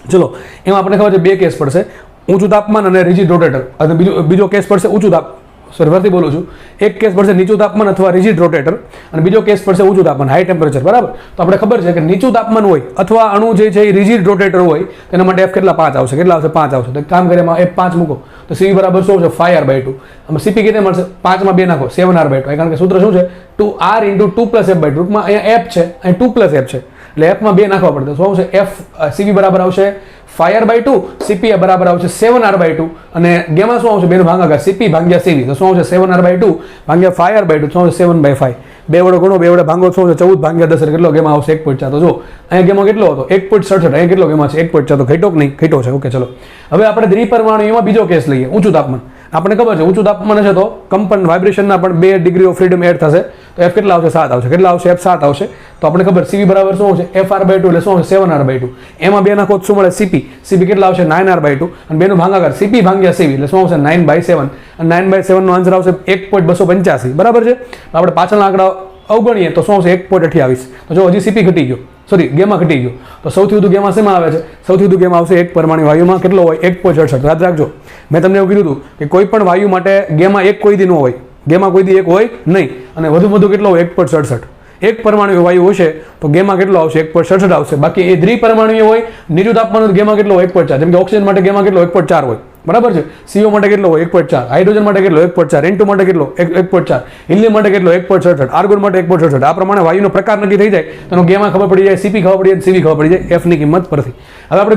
ચલો, એમાં આપણને ખબર છે 2 કેસ પડશે, ઊંચું તાપમાન અને રિજિડ રોટેટર. અને બીજો કેસ પડશે ઊંચું તાપમાન, સોરી ફરીથી બોલું છું, એક કેસ પડશે નીચું તાપમાન અથવા રિજિડ રોટેટર, અને બીજો કેસ પડશે ઊંચું તાપમાન, હાઈ ટેમ્પરેચર. બરાબર, તો આપણે ખબર છે કે નીચું તાપમાન હોય અથવા અણુ જે છે એ રિજિડ રોટેટર હોય તેના માટે F કેટલા? 5 આવશે. કેટલા આવશે? 5 આવશે. તો કામ કરે એમાં F5 મૂકો તો સીવી બરાબર શું છે? 5R/2. આમાં સીપી કેટલે મળશે? 5 માં 2 નાખો, 7R/2. કારણ કે સૂત્ર શું છે? 2R × 2 + F/2. ટૂંકમાં અહીંયા F છે, અહીં 2 + F છે, એટલે F માં 2 નાખવા પડશે. શું આવશે? F સીવી બરાબર આવશે 5R/2, સીપી બરાબર આવશે 7R/2, અને ગેમા શું આવશે? બેનો ભાગાકાર, સીપી ભાગ્યા સીવી. તો શું આવશે? 7R/2 ભાગ્યા 5R/2. શું આવશે? 7/5. 2 વડે ગુણો, 2 વડે ભાંગો, શું આવશે? 14/10. કેટલો ગેમા આવશે? 1.4. તો જો અહીંયા ગેમા કેટલો હતો? 1.67. અહીંયા કેટલો ગેમા છે? 1.4. તો ઘટ્યો કે નહીં? ઘટ્યો છે. ઓકે ચલો, હવે આપણે દ્વિપરમાણુયમાં બીજો કેસ લઈએ, ઊંચું તાપમાન. આપણને ખબર છે ઊંચું તાપમાન હશે તો કંપન વાઇબ્રેશનના પણ 2 ડિગ્રી ઓફ ફ્રીડમ એડ થશે. તો F કેટલા આવશે? 7 આવશે. કેટલા આવશે? F 7 આવશે. તો આપણે ખબર CV બરાબર શું આવશે? FR/2 એટલે શું આવશે? 7R/2. એમાં 2 નાખો શું મળે? CP. CP કેટલા આવશે? 9R/2. અને બેનો ભાગાકાર CP ભાગ્યા CV એટલે શું આવશે? 9/7. અને 9/7 નો આન્સર આવશે 1.285. બરાબર છે. આપણે પાછળના આંકડા અવગણીએ તો શું આવશે? 1.28. તો જો હજી CP ઘટી ગયો, સોરી ગેમા ઘટી ગયો. તો સૌથી વધુ ગેમા શેમાં આવે છે? સૌથી વધુ ગેમા આવશે એક પરમાણુ વાયુમાં. કેટલો હોય? 1.68. યાદ રાખજો, મેં તમને એવું કીધું હતું કે કોઈ પણ વાયુ માટે ગેમા 1 કોઈ દી ન હોય, ગેમા કોઈ દી 1 હોય નહીં, અને વધુ કેટલો હોય? 1.67. એક પરમાણુ વાયુ હશે તો ગેમા કેટલો આવશે 1.67 આવશે. બાકી એ દ્વિપરમાણુય હોય નીચું તાપમાન ગેમા કેટલો હોય 1.4. જેમ કે ઓક્સિજન માટે ગેમા કેટલો 1.4 હોય, બરાબર છે. CO માટે કેટલો હોય 1.4, હાઇડ્રોજન માટે કેટલો 1.4, N2 માટે કેટલો 1.4, હિલિયમ માટે કેટલો 1.67, આર્ગોન માટે 1.67. આ પ્રમાણે વાયુનો પ્રકાર નક્કી થઈ જાય તો ગેમા ખબર પડી જાય, CP ખબર પડી જાય, CV ખબર પડી જાય F ની કિંમત પરથી. હવે આપણે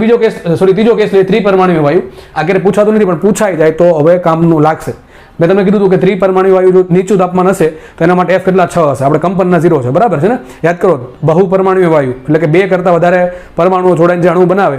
ત્રીજો કેસ લઈએ, ત્રિપરમાણુ વાયુ. આ ક્યારે પૂછાતું નથી પણ પૂછાઈ જાય તો હવે કામનું લાગશે. મેં તમને કીધું હતું કે ત્રિપરમાણુ વાયુ જો નીચું તાપમાન હશે તો એના માટે F કેટલા 6 હશે. આપણે કંપનના 0 છે, બરાબર છે ને. યાદ કરો, બહુપરમાણુ વાયુ એટલે કે 2 કરતાં વધારે પરમાણુઓ જોડાઈને જે અણુ બનાવે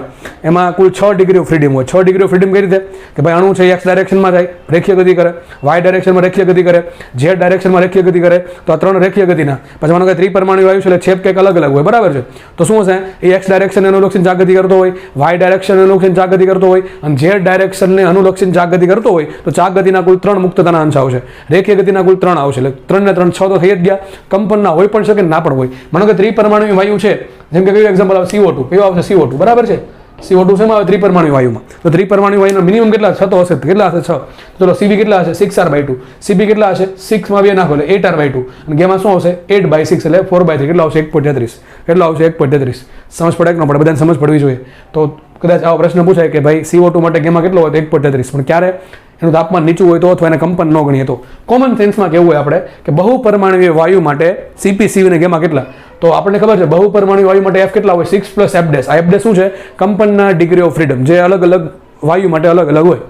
એમાં કુલ 6 ડિગ્રી ઓફ ફ્રીડમ હોય. 6 ડિગ્રી ઓફ ફ્રીડમ કઈ રીતે કે ભાઈ અણુ છે X ડાયરેક્શનમાં જાય, રેખીય ગતિ કરે, Y ડાયરેક્શનમાં રેખીય ગતિ કરે, Z ડાયરેક્શનમાં રેખીય ગતિ કરે. તો આ 3 રેખીય ગતિના પછી માનો કે ત્રિપરમાણુ વાયુ છે એટલે છેપ કંઈક અલગ અલગ હોય, બરાબર છે. તો શું હશે, એ X ડાયરેક્શનને અનુલક્ષીને ચાક ગતિ કરતો હોય, Y ડાયરેક્શનને અનુલક્ષીને ચાક ગતિ કરતો હોય અને Z ડાયરેક્શનને અનુલક્ષીને ચાક ગતિ કરતો હોય. તો ચાક ગતિના કુલ 3 મુક્તતાના અંશ આવશે, રેખીય ગતિના કુલ 3 આવશે. એટલે 3 ને 3 6 તો થઈ જ ગયા. કંપનના હોય પણ શકે ના પણ હોય. માનો કે ત્રિપરમાણુ વાયુ છે, જેમ કે કયું એક્ઝામ્પલ આવે CO2, કયો આવશે CO2, બરાબર છે. CO2 શેમાં આવે, ત્રિપરમાણુ વાયુમાં. તો ત્રિપરમાણુ વાયુનો મિનિમમ કેટલા 6 તો હશે, કેટલા હશે 6. ચલો CV કેટલા હશે 6R/2, CP કેટલા હશે 6 માં 2 નાખો એટલે 8R/2 અને ગેમા શું આવશે 8/6 એટલે 4/3 કેટલા આવશે 1.33. કેટલા આવશે 1.33. સમજ પડે કે ન પડે, બધાને સમજ પડવી જોઈએ. તો કદાચ આવો પ્રશ્ન પૂછાય કે ભાઈ CO2 માટે ગેમા કેટલો હોય તો 1.33, પણ ક્યારે એનું તાપમાન નીચું હોય તો અથવા એને કંપન ન ગણીએ તો. કોમન સેન્સમાં કેવું હોય આપણે કે બહુપરમાણુય વાયુ માટે CP CV ને ગેમા કેટલા, તો આપણને ખબર છે બહુપરમાણુ વાયુ માટે F કેટલા હોય 6 + F'. આ F' શું છે, કંપનના ડિગ્રી ઓફ ફ્રીડમ, જે અલગ અલગ વાયુ માટે અલગ અલગ હોય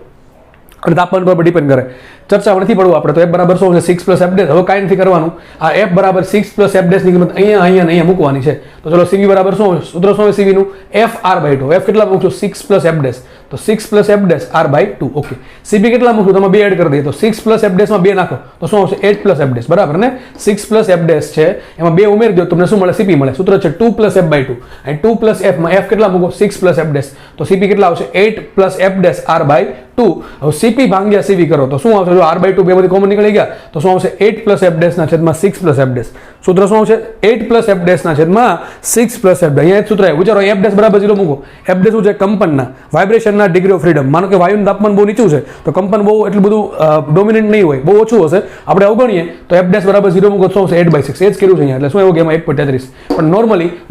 અને તાપમાન પર ડિપેન્ડ કરે. ચર્ચા નથી પડવું આપણે. તો F બરાબર શું છે 6 + F'. હવે કાંઈ નથી કરવાનું, આ F બરાબર 6 + F' ની કિંમત અહીંયા મૂકવાની છે. તો ચલો CV બરાબર શું સૂત્ર શું હોય CV નું FR/2. F કેટલા મૂકશું 6 + F', તો 6 + F' R/2. ઓકે. CP કેટલા મૂકશું, તમે 2 એડ કરી દઈએ તો 6 + F' માં 2 નાખો તો શું આવશે 8 + F', બરાબર ને. 6 + F' છે એમાં 2 ઉમેરી દો તમને શું મળે CP મળે. સૂત્ર છે 2 + F/2 અને 2 + F માં F કેટલા મૂકો 6 + F', તો CP કેટલા આવશે 8 + F' R/2. હવે CP ભાગ્યા CV કરો તો શું આવશે, જો R/2 બે બધી કોમન નીકળી ગયા તો શું આવશે 8 + F' ના છેદમાં 6 + F'. સૂત્ર શું આવશે 8 + F' ના છેદમાં 6 + F'. અહીંયા એક સૂત્ર આવ્યું, વિચારો F' બરાબર 0 મૂકો. F' શું છે, કંપનના વાઇબ્રેશનના ડિગ્રી ઓફ ફ્રીડમ. માનો કે વાયુનું તાપમાન બહુ નીચું છે તો કંપન બહુ એટલું બધું ડોમિનન્ટ નહીં હોય, બહુ ઓછું હશે. આપણે અવગણીએ તો F' બરાબર 0 મૂકો તો શું આવશે 8/6. એ જ કર્યું છે અહીંયા. એટલે શું એવું ગેમમાં 1.33. પણ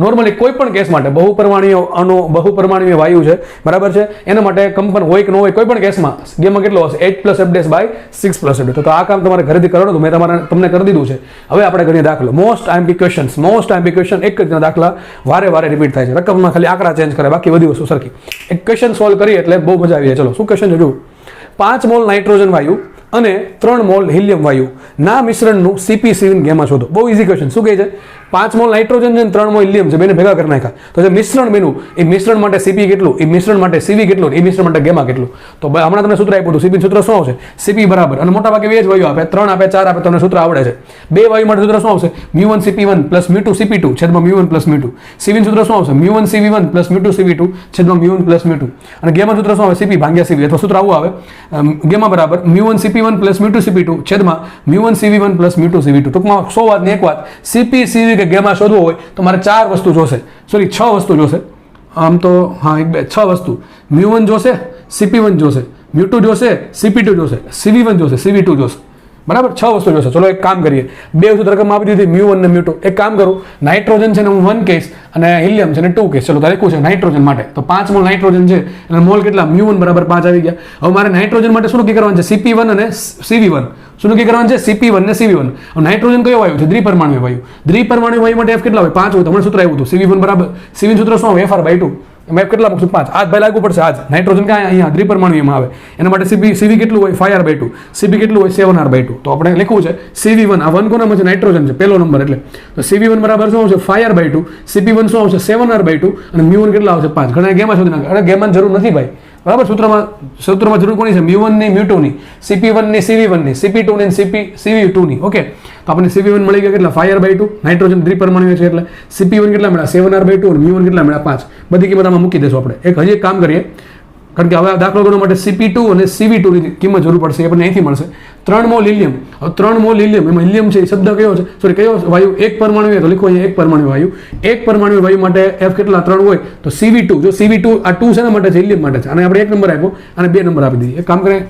નોર્મલી કોઈ પણ કેસ માટે બહુપરમાણુય વાયુ છે, બરાબર છે, એના માટે કંપન હોય કે ન હોય કોઈ પણ કેસમાં ગેમમાં કેટલો હશે 8 + F'/6 + F'. તો આ કામ તમારે ઘરેથી કરવાનું, મેં તમને કરી દીધું છે. હવે આપણે ગણીએ દાખલો. મોસ્ટ આઈએમપી ક્વેશ્ચન એક જ દાખલા વારે રિપીટ થાય છે. રકમમાં ખાલી આંકડા ચેન્જ કરે, બાકી બધી વસ્તુ સરખી. એક ક્વેશ્ચન સોલ્વ કરીએ એટલે બહુ મજા આવી જાય. ચલો શું ક્વેશ્ચન છે જુઓ. 5 મોલ નાઇટ્રોજન વાયુ અને 3 મોલ હિલિયમ વાયુ ના મિશ્રણનું CP CV ગેમા શોધો. બહુ ઈઝી ક્વેશ્ચન. શું કહે છે, 5 મોલ નાઇટ્રોજન છે 3 મોલ હિલિયમ છે, બેને ભેગા કરી નાખ્યા તો જે મિશ્રણ બન્યું એ મિશ્રણ માટે CP કેટલું, એ મિશ્રણ માટે CV કેટલું, એ મિશ્રણ માટે ગેમા કેટલું. તો હમણાં તમને સૂત્ર આપ્યું હતું, CP સૂત્ર શું આવશે CP બરાબર, અને મોટા ભાગે 2 જ વાયુ આપે, 3 આપે, 4 આપે, તમને સૂત્ર આવડે છે. 2 વાયુ માટે સૂત્ર શું આવશે μ1 CP1 + μ2 CP2 છેદમાં μ1 + μ2. CV નું સૂત્ર શું આવશે μ1 CV1 + μ2 CP2 છેદમાં μ1 + μ2. અને ગેમા સૂત્ર શું આવે CP ભાગ્યા CV, અથવા સૂત્ર આવું આવે ગેમા બરાબર μ1 CP1 + μ2 CP2 છેદમાં μ1 CV1 + μ2 CP2. ટૂંકમાં 100 વાત ને એક વાત, CP CV કે ગેમા શોધવો હોય તો મારે 4 વસ્તુ જોશે, સોરી 6 વસ્તુ જોશે. આમ તો હા 6 વસ્તુ, μ1 જોશે, CP1 જોશે, μ2 જોશે, CP2 જોશે, CV1 જોશે, CV2 જોશે, બરાબર. 6 વસ્તુ જોશે. ચલો એક કામ કરીએ, 2 વસ્તુ રકમ આપી દીધી μ1 ને μ2. એક કામ કરું, નાઇટ્રોજન છે ને હું 1 કહીશ અને હિલિયમ છે ને 2 કહીશ. ચલો તારે લખ્યું છે નાઇટ્રોજન માટે તો 5 મોલ નાઇટ્રોજન છે અને મોલ કેટલા μ1 બરાબર 5 આવી ગયા. હવે મારે નાઇટ્રોજન માટે શું નક્કી કરવાનું છે CP1 અને CV1. શું નક્કી કરવાનું છે CP1 ને CV1. નાઇટ્રોજન કયો વાયુ છે, દ્વિપરમાણુ વાયુ. દ્વિપરમાણુ વાયુ માટે F કેટલા હોય 5 હોય. તમને સૂત્ર આવ્યું હતું CV1 બરાબર, CV સૂત્ર શું આવે FR/2. એમાં કેટલા મૂકશું 5. આજ ભાઈ લાગુ પડશે આજ. નાઇટ્રોજન ક્યાં અહીંયા દ્વિપરમાણુમાં આવે, એના માટે CV કેટલું હોય 5R/2, CP કેટલું હોય 7R/2. તો આપણે લખવું છે CV1, આ 1 કોનામાં છે નાઇટ્રોજન છે પહેલો નંબર, એટલે તો CV1 બરાબર શું આવશે 5R/2, CP1 શું આવશે 7R/2 અને μ1 કેટલા આવશે 5. ઘણા ગેમા શોધી નાખે. અરે ગેમાની જરૂર નથી ભાઈ, બરાબર. સૂત્રમાં જરૂર કોની છે μ1 ની μ2 ની, CP1 ની CV1 ની, CP2 ની CV2 ની. ઓકે, તો આપણને CV1 મળી ગયા કેટલા 5R/2, નાઇટ્રોજન દ્વિપરમાણુ છે એટલે CP1 કેટલા મળ્યા 7R/2 અને μ1 કેટલા મળ્યા 5. બધી કિંમત આમાં મૂકી દેશું આપણે. હજી એક કામ કરીએ, કારણ કે હવે દાખલો ગણવા માટે CP2 અને CV2 ની કિંમત જરૂર પડશે. એ આપણને અહીંથી મળશે 3 મોલ હિલિયમ. હવે 3 મોલ હિલિયમ, એમાં હિલિયમ છે એ શબ્દ કયો છે, સોરી કયો વાયુ, એક પરમાણુ તો લખો અહીંયા એક પરમાણુ વાયુ. એક પરમાણુ વાયુ માટે F કેટલા 3 હોય તો CV2, જો CV2 આ 2 શેના માટે છે હિલિયમ માટે છે, અને આપણે 1 નંબર આપ્યો અને 2 નંબર આપી દીધી. એક કામ કરીએ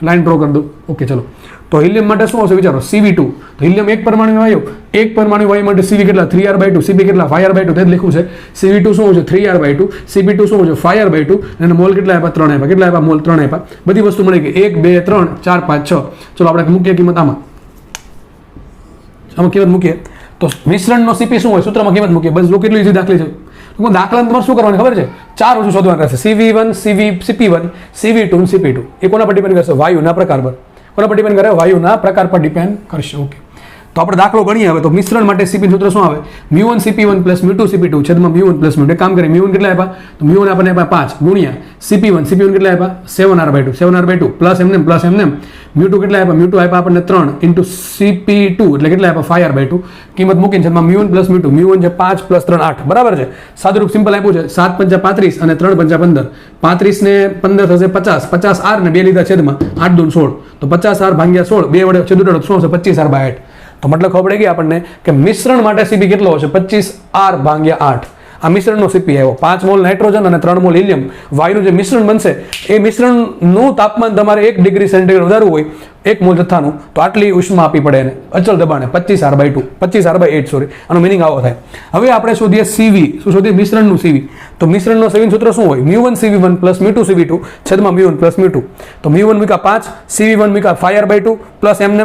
લાઈન ડ્રો કરી દઉં. ઓકે ચલો, તો હિલિયમ માટે શું આવશે વિચારો, CV2. તો હિલિયમ એક પરમાણુ વાયુ, એક પરમાણુ વાયુ માટે CV કેટલા 3r/2, CP કેટલા 5r/2, તે જ લખ્યું છે. CV2 શું છે 3r/2, CP2 શું છે 5r/2, અને મોલ કેટલા આપ્યા 3 આપ્યા. કેટલા આપ્યા મોલ 3 આપ્યા. બધી વસ્તુ મળી ગઈ 1 2 3 4 5 6. ચલો આપણે મૂકીએ કિંમત આમાં કિંમત મૂકીએ તો મિશ્રણનો CP શું હોય સૂત્રમાં કિંમત મૂકીએ. બસ જો કેટલી દાખલી છે દાખલા તમારે શું કરવાનું ખબર છે, 4 વસ્તુ શોધવાનું રહેશે. CV1 CP1 CV2 CP2. એ કોના પર ડિપેન્ડ કરશે, વાયુના પ્રકાર પર. કોના પર ડિપેન્ડ કરે, વાયુના પ્રકાર પર ડિપેન્ડ કરશે. ઓકે, તો આપણે દાખલો ગણીએ હવે. તો મિશ્રણ માટે CP સૂત્ર શું આવે, μ1 CP1 + μ2 CP2 છેદમાં μ1 + μ2. કામ કરીએ, μ1 કેટલા આપ્યા, તો μ1 આપણને આપ્યા 5 ગુણ્યા CP1 કેટલા આપ્યા 7r/2 પ્લસ એમને μ2 કેટલા આપ્યા, μ2 આપ્યા આપણને 3 ઇન્ટુ CP2 એટલે કેટલા આપ્યા 5r/2. કિંમત મૂકીને છેદમાં μ1 + μ2. μ1 છે 5 + 3 8, બરાબર છે. સાદુરૂપ સિમ્પલ આપ્યું છે, 7 × 35 અને 3 × 15. 35 ને 15 થશે 50, 50r ને 2 લીધા છેદમાં 8 × 2 16. તો 50r / 16, 2 વડે છેદ ઉડાડો શું હશે 25r/8. તો મતલબ ખબર પડી ગઈ આપણને કે મિશ્રણ માટે CP કેટલો હશે 25r/8. આ મિશ્રણનો CP આવ્યો. 5 મોલ નાઇટ્રોજન અને 3 મોલ હિલિયમ વાયુનું જે મિશ્રણ બનશે એ મિશ્રણનું તાપમાન તમારે 1 ડિગ્રી સેન્ટીગ્રેડ વધારવું હોય 1 મોલ જથ્થાનું, તો આટલી ઉષ્મા આપવી પડે એને અચલ દબાણે 25r/8 સોરી. આનો મિનિંગ આવો થાય. હવે આપણે શોધીએ CV. શું શોધીએ, મિશ્રણનું CV. તો મિશ્રણનો CV સૂત્ર શું હોય, μ1 CV1 + μ2 CV2 છેદમાં μ1 + μ2. તો μ1 મૂક્યા 5, CV1 મૂક્યા 5r/2 પ્લસ એમને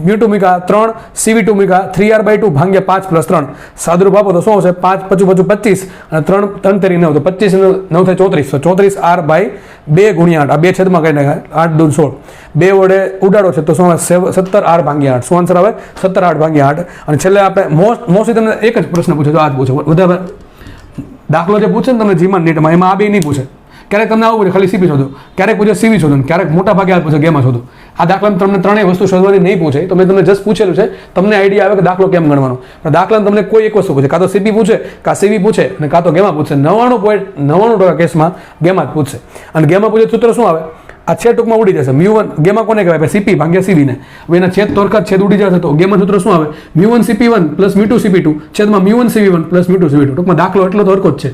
μ2 મૂક્યા 3, CV2 મૂક્યા 3r/2 ભાગ્યા 5 + 3. સાદુરૂપ આપો તો શું આવશે, 5 × 5 = 25 અને 3 3 × 9 તો 25 9 થાય 34. તો 34r/2 ગુણ્યા 8, આ 2 છેદમાં કરી નાખાય 8 × 2 16. 2 વડે ઉડાડો છે તો શું આવે 17r/8. શું આન્સર આવે 17r/8. અને છેલ્લે આપણે મોસ્ટલી તમને એક જ પ્રશ્ન પૂછે, તો આ જ પૂછે વધારે દાખલો જે પૂછે ને તમને જીમાન નીટમાં એમાં આ બે નહીં પૂછે. ક્યારેક તમને આવું પૂછે ખાલી CP શોધો, ક્યારેક પૂછે CV શોધો, ક્યારેક મોટા ભાગે આ પૂછે ગેમા શોધો. આ દાખલામાં તમને ત્રણેય વસ્તુ શોધવાની નહીં પૂછે, તો મેં તમને જસ્ટ પૂછેલું છે, તમને આઈડિયા આવે કે દાખલો કેમ ગણવાનો. પણ દાખલામાં તમને કોઈ એક વસ્તુ પૂછે, કાં તો CP પૂછે, કાં CV પૂછે, અને કાં તો ગેમા પૂછે. 99.99% કેસમાં ગેમા જ પૂછશે. અને ગેમા પૂછે સૂત્ર શું આવે, આ છેદ ટૂંકમાં ઉડી જશે. μ1 ગેમા કોને કહેવાય, CP ભાગ્યા CV ને. હવે એના છેદ તોરખા છેદ ઉડી જશે તો ગેમા સૂત્ર શું આવે, μ1 CP1 + μ2 CP2 છેદમાં μ1 CV1 + μ2 CP2. ટૂંકમાં દાખલો એટલો તો હરકો જ છે.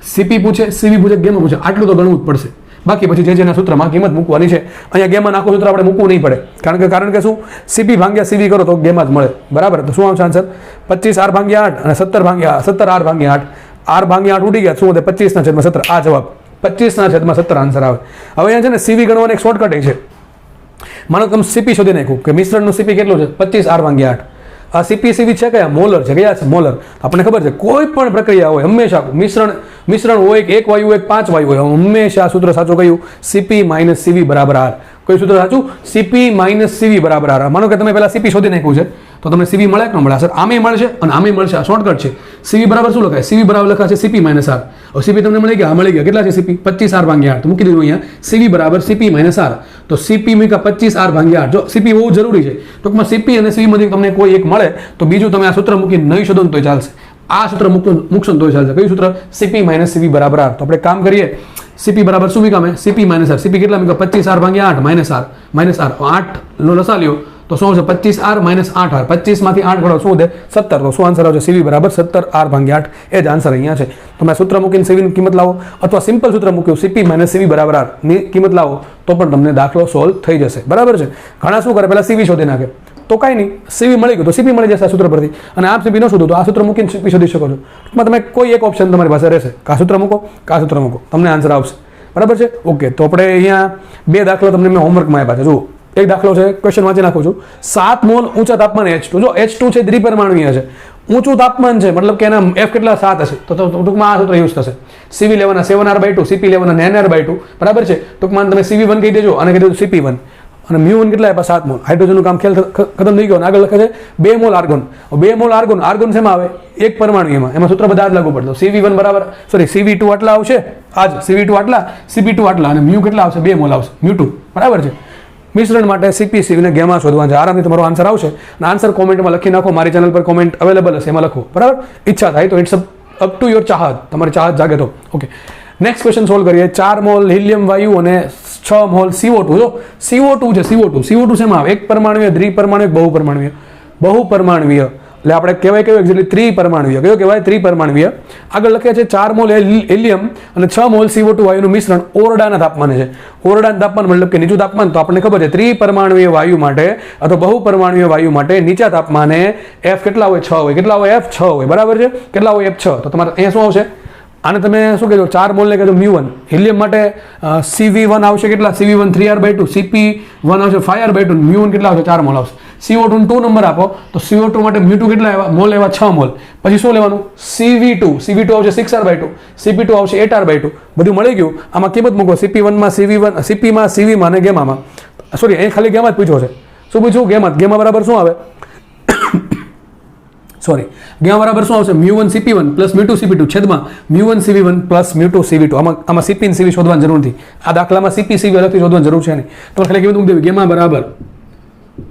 CP પૂછે, CV પૂછે, ગેમા પૂછે, આટલું તો ગણવું જ પડશે. બાકી પછી જે જેના સૂત્રમાં કિંમત મૂકવાની છે. અહીંયા ગેમાં આખું સૂત્ર આપણે મૂકવું નહીં પડે, કારણ કે શું CP ભાગ્યા CV કરો તો ગેમાં જ મળે, બરાબર. તો શું આવશે આન્સર 25r/8 અને 17r/8. r/8 ઉડી ગયા, શું વધે 25/17. આ જવાબ 25/17 આન્સર આવે. હવે અહીંયા છે ને CV ગણવાનો એક શોર્ટકટ છે. માનો તમે CP શોધી નાખ્યું કે મિશ્રણનું CP કેટલું છે 25r/8. આ CP CV છે કયા, મોલર છે. કયા છે, મોલર. આપણને ખબર છે કોઈ પણ પ્રક્રિયા હોય હંમેશા મિશ્રણ હોય કે એક વાયુ હોય 5 વાયુ હોય, હંમેશા સૂત્ર સાચું કયું, CP - CV = R. કોઈ સૂત્ર સાચું, CP - CV = R. માનો કે તમે પહેલા CP શોધી નાખ્યું છે તો તમને CV મળે કે ન મળે, સર આમે મળશે અને આમે મળશે. આ શોર્ટકટ છે. CV બરાબર શું લખાય, CV બરાબર લખાશે CP - R. હવે CP તમને મળી ગયા, મળી ગયા. કેટલા છે CP 25r/8. તો મૂકી દીધું અહીંયા CV = CP - R. તો CP મૂક્યા 25r/8. જો CP બહુ જરૂરી છે. ટૂંકમાં CP અને CV માંથી તમને કોઈ એક મળે તો બીજું તમે આ સૂત્ર મૂકીને નહીં શોધો તો ચાલશે. આ સૂત્ર મૂકશો તો ચાલશે. કયું સૂત્ર, CP - CV = R. તો આપણે કામ કરીએ, CP બરાબર શું મૂક્યા મેં, CP - R. CP કેટલા મૂક્યા 25r/8 -R 8 નો લસા લ્યો તો શું આવશે 25r - 8r. 25 માંથી 8 ગણો શું વધે 17. તો શું આન્સર આવશે, CV = 17r/8. એ જ આન્સર અહીંયા છે. તમે સૂત્ર મૂકીને CV ની કિંમત લાવો, અથવા સિમ્પલ સૂત્ર મૂક્યું CP - CV = R ની કિંમત લાવો તો પણ તમને દાખલો સોલ્વ થઈ જશે, બરાબર છે. ઘણા શું કરે, પહેલા CV શોધી નાખે તો કાંઈ નહીં, CV મળી ગયું તો CP મળી જશે આ સૂત્ર પરથી. અને આપ CP ન શોધો તો આ સૂત્ર મૂકીને CP શોધી શકો છો. ટૂંકમાં તમે કોઈ એક ઓપ્શન તમારી પાસે રહેશે, કા સૂત્ર મૂકો કા સૂત્ર મૂકો, તમને આન્સર આવશે, બરાબર છે. ઓકે, તો આપણે અહીંયા 2 દાખલા તમને મેં હોમવર્કમાં આપ્યા છે. જુઓ, એક દાખલો છે, ક્વેશ્ચન વાંચી નાખું છું. 7 મોલ ઊંચા તાપમાને H2. જો H2 છે દ્વિપરમાણુય છે, ઊંચું તાપમાન છે, મતલબ કે એના F કેટલા 7 હશે, તો ટૂંકમાં આ સૂત્ર યુઝ થશે. CV લેવાના 7r/2, CP લેવાના 9r/2, બરાબર છે. ટૂંકમાં તમે CV1 કહી દેજો અને કહી દેજો CP1. અને μ1 કેટલા આપ્યા 7 મોલ. હાઇડ્રોજનનું કામ ખેલ ખતમ થઈ ગયો. અને આગળ લખે છે 2 મોલ આર્ગોન. 2 મોલ આર્ગોન શેમાં આવે, એક પરમાણુ એમાં સૂત્ર બધા જ લાગુ પડતો. CV1 બરાબર સોરી CV2 આટલા આવશે, આજ CV2 આટલા, CP2 આટલા, અને μ કેટલા આવશે 2 મોલ આવશે, μ2, બરાબર છે. મિશ્રણ માટે CP CV ને ગેમા શોધવા છે. આરામથી તમારો આન્સર આવશે. અને આન્સર કોમેન્ટમાં લખી નાખો. મારી ચેનલ પર કોમેન્ટ અવેલેબલ હશે, એમાં લખો, બરાબર. ઈચ્છા થાય તો ઇટ્સ અપ ટુ યોર ચાહત, તમારી ચાહત જાગે તો. ઓકે, નેક્સ્ટ ક્વેશ્ચન સોલ્વ કરીએ. 4 મોલ હિલિયમ વાયુ અને 6 મોલ CO2. જો CO2 છે, CO2 શેમાં આવે, એક પરમાણુય, દ્વિપરમાણુય, બહુપરમાણુય. એટલે આપણે કહેવાય કયું એક્ઝેક્ટલી ત્રિપરમાણવીય. કયો કહેવાય? ત્રિપરમાણવીય. આગળ લખ્યા છે 4 મોલ હિલિયમ અને 6 મોલ CO2 વાયુનું મિશ્રણ ઓરડાના તાપમાને છે. ઓરડાના તાપમાન મતલબ કે નીચું તાપમાન. તો આપણને ખબર છે ત્રિપરમાણવીય વાયુ માટે અથવા બહુપરમાણવીય વાયુ માટે નીચા તાપમાને F કેટલા હોય? 6 હોય. કેટલા હોય? F 6 હોય. બરાબર છે. કેટલા હોય? F 6. તો તમારે અહીંયા શું આવશે? આને તમે શું કહેજો? 4 મોલને કહેજો μ1. હિલિયમ માટે CV1 આવશે કેટલા? CV1 3R/2, CP1 આવશે 5R/2, μ1 કેટલા આવશે? 4 મોલ આવશે. CO2 2 નંબર આપો તો CO2 માટે μ2 કેટલા આવ્યા? મોલ આવ્યા 6 મોલ. પછી શું લેવાનું? CV2 આવશે 6R/2, CP2 આવશે 8R/2. બધું મળી ગયું. આમાં કિંમત મૂકો. CP1 માં CV1, CP માં CV માં અને ગેમામાં. સોરી, અહીં ખાલી ગેમા જ પૂછ્યો છે. શું પૂછ્યું? ગેમા બરાબર શું આવે? સોરી, ગેમા બરાબર શું આવશે? μ1 CP1 પ્લસ μ2 CP2 છેદમાં μ1 CV1 પ્લસ μ2 CV2. આમાં CP અને CV શોધવાની જરૂર નથી. આ દાખલામાં CP CV અલગથી શોધવાની જરૂર છે નહીં. તમારે ખાલી કેવું મૂકી દેવું? ગેમા બરાબર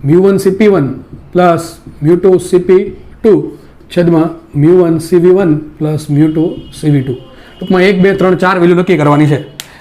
μ1 CP1 પ્લસ μ2 CP2 છેદમાં μ1 CV1 પ્લસ μ2 CV2. ટૂંકમાં 1 2 3 4 વેલ્યુ નક્કી કરવાની છે.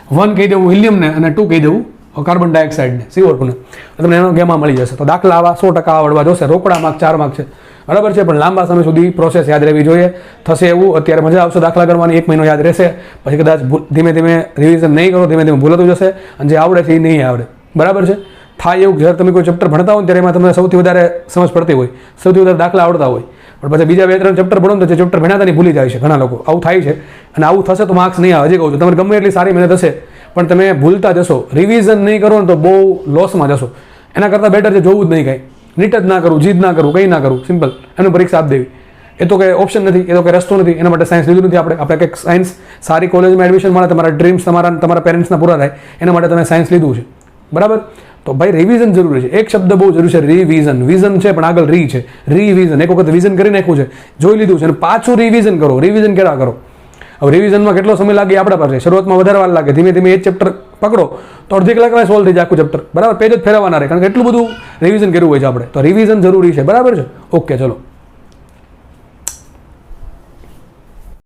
1 કહી દેવું હિલિયમને અને 2 કહી દેવું કાર્બન ડાયોક્સાઇડને, CO2 ને. તમને એનો ગેમા મળી જશે. તો દાખલા આવા 100% આવડવા જોશે. રોકડા માર્ક 4 માર્ક છે. બરાબર છે. પણ લાંબા સમય સુધી પ્રોસેસ યાદ રહેવી જોઈએ. થશે એવું અત્યારે મજા આવશે દાખલા કરવાની, 1 મહિનો યાદ રહેશે. પછી કદાચ ધીમે ધીમે રિવિઝન નહીં કરો, ધીમે ધીમે ભૂલાતું જશે અને જે આવડે છે એ નહીં આવડે. બરાબર છે. થાય એવું જ્યારે તમે કોઈ ચેપ્ટર ભણતા હોય ત્યારે એમાં તમને સૌથી વધારે સમજ પડતી હોય, સૌથી વધારે દાખલા આવડતા હોય, પણ પછી બીજા 2-3 ચેપ્ટર ભણો તો જે ચેપ્ટર ભણાતા નહીં ભૂલી જાય છે ઘણા લોકો. આવું થાય છે અને આવું થશે તો માર્ક્સ નહીં આવે. હજી કહું છું, તમારે ગમે એટલી સારી મહેનત હશે પણ તમે ભૂલતા જશો, રિવિઝન નહીં કરો ને તો બહુ લોસમાં જશો. એના કરતાં બેટર છે જોવું જ નહીં કાંઈ, નીટ જ ના કરવું, જીદ ના કરવું, કંઈ ના કરવું, સિમ્પલ. એનું પરીક્ષા આપી દેવી. એ તો કંઈ ઓપ્શન નથી, એ તો કંઈ રસ્તો નથી. એના માટે સાયન્સ લીધું નથી આપણે કંઈક સાયન્સ સારી કોલેજમાં એડમિશન મળે, તમારા ડ્રીમ્સ તમારા પેરેન્ટ્સના પૂરા થાય એના માટે તમે સાયન્સ લીધું છે. બરાબર. તો ભાઈ રિવિઝન જરૂરી છે. એક શબ્દ બહુ જરૂરી છે, રિવિઝન. વિઝન છે પણ આગળ રી છે. રિવિઝન. એક વખત વિઝન કરી નાખ્યું છે, જોઈ લીધું છે અને પાછું રિવિઝન કરો. રિવિઝન કેળા કરો. હવે રિવિઝનમાં કેટલો સમય લાગે આપણા પાસે? શરૂઆતમાં વધારે વાર લાગે. ધીમે ધીમે એક ચેપ્ટર પકડો તો અડધી કલાકમાં સોલ્વ થઈ જાય આખું ચેપ્ટર. બરાબર. પેજ જ ફેરવવાના રહે કારણ કે એટલું બધું રિવિઝન કરવું હોય છે આપણે. તો રિવિઝન જરૂરી છે. બરાબર છે. ઓકે, ચલો.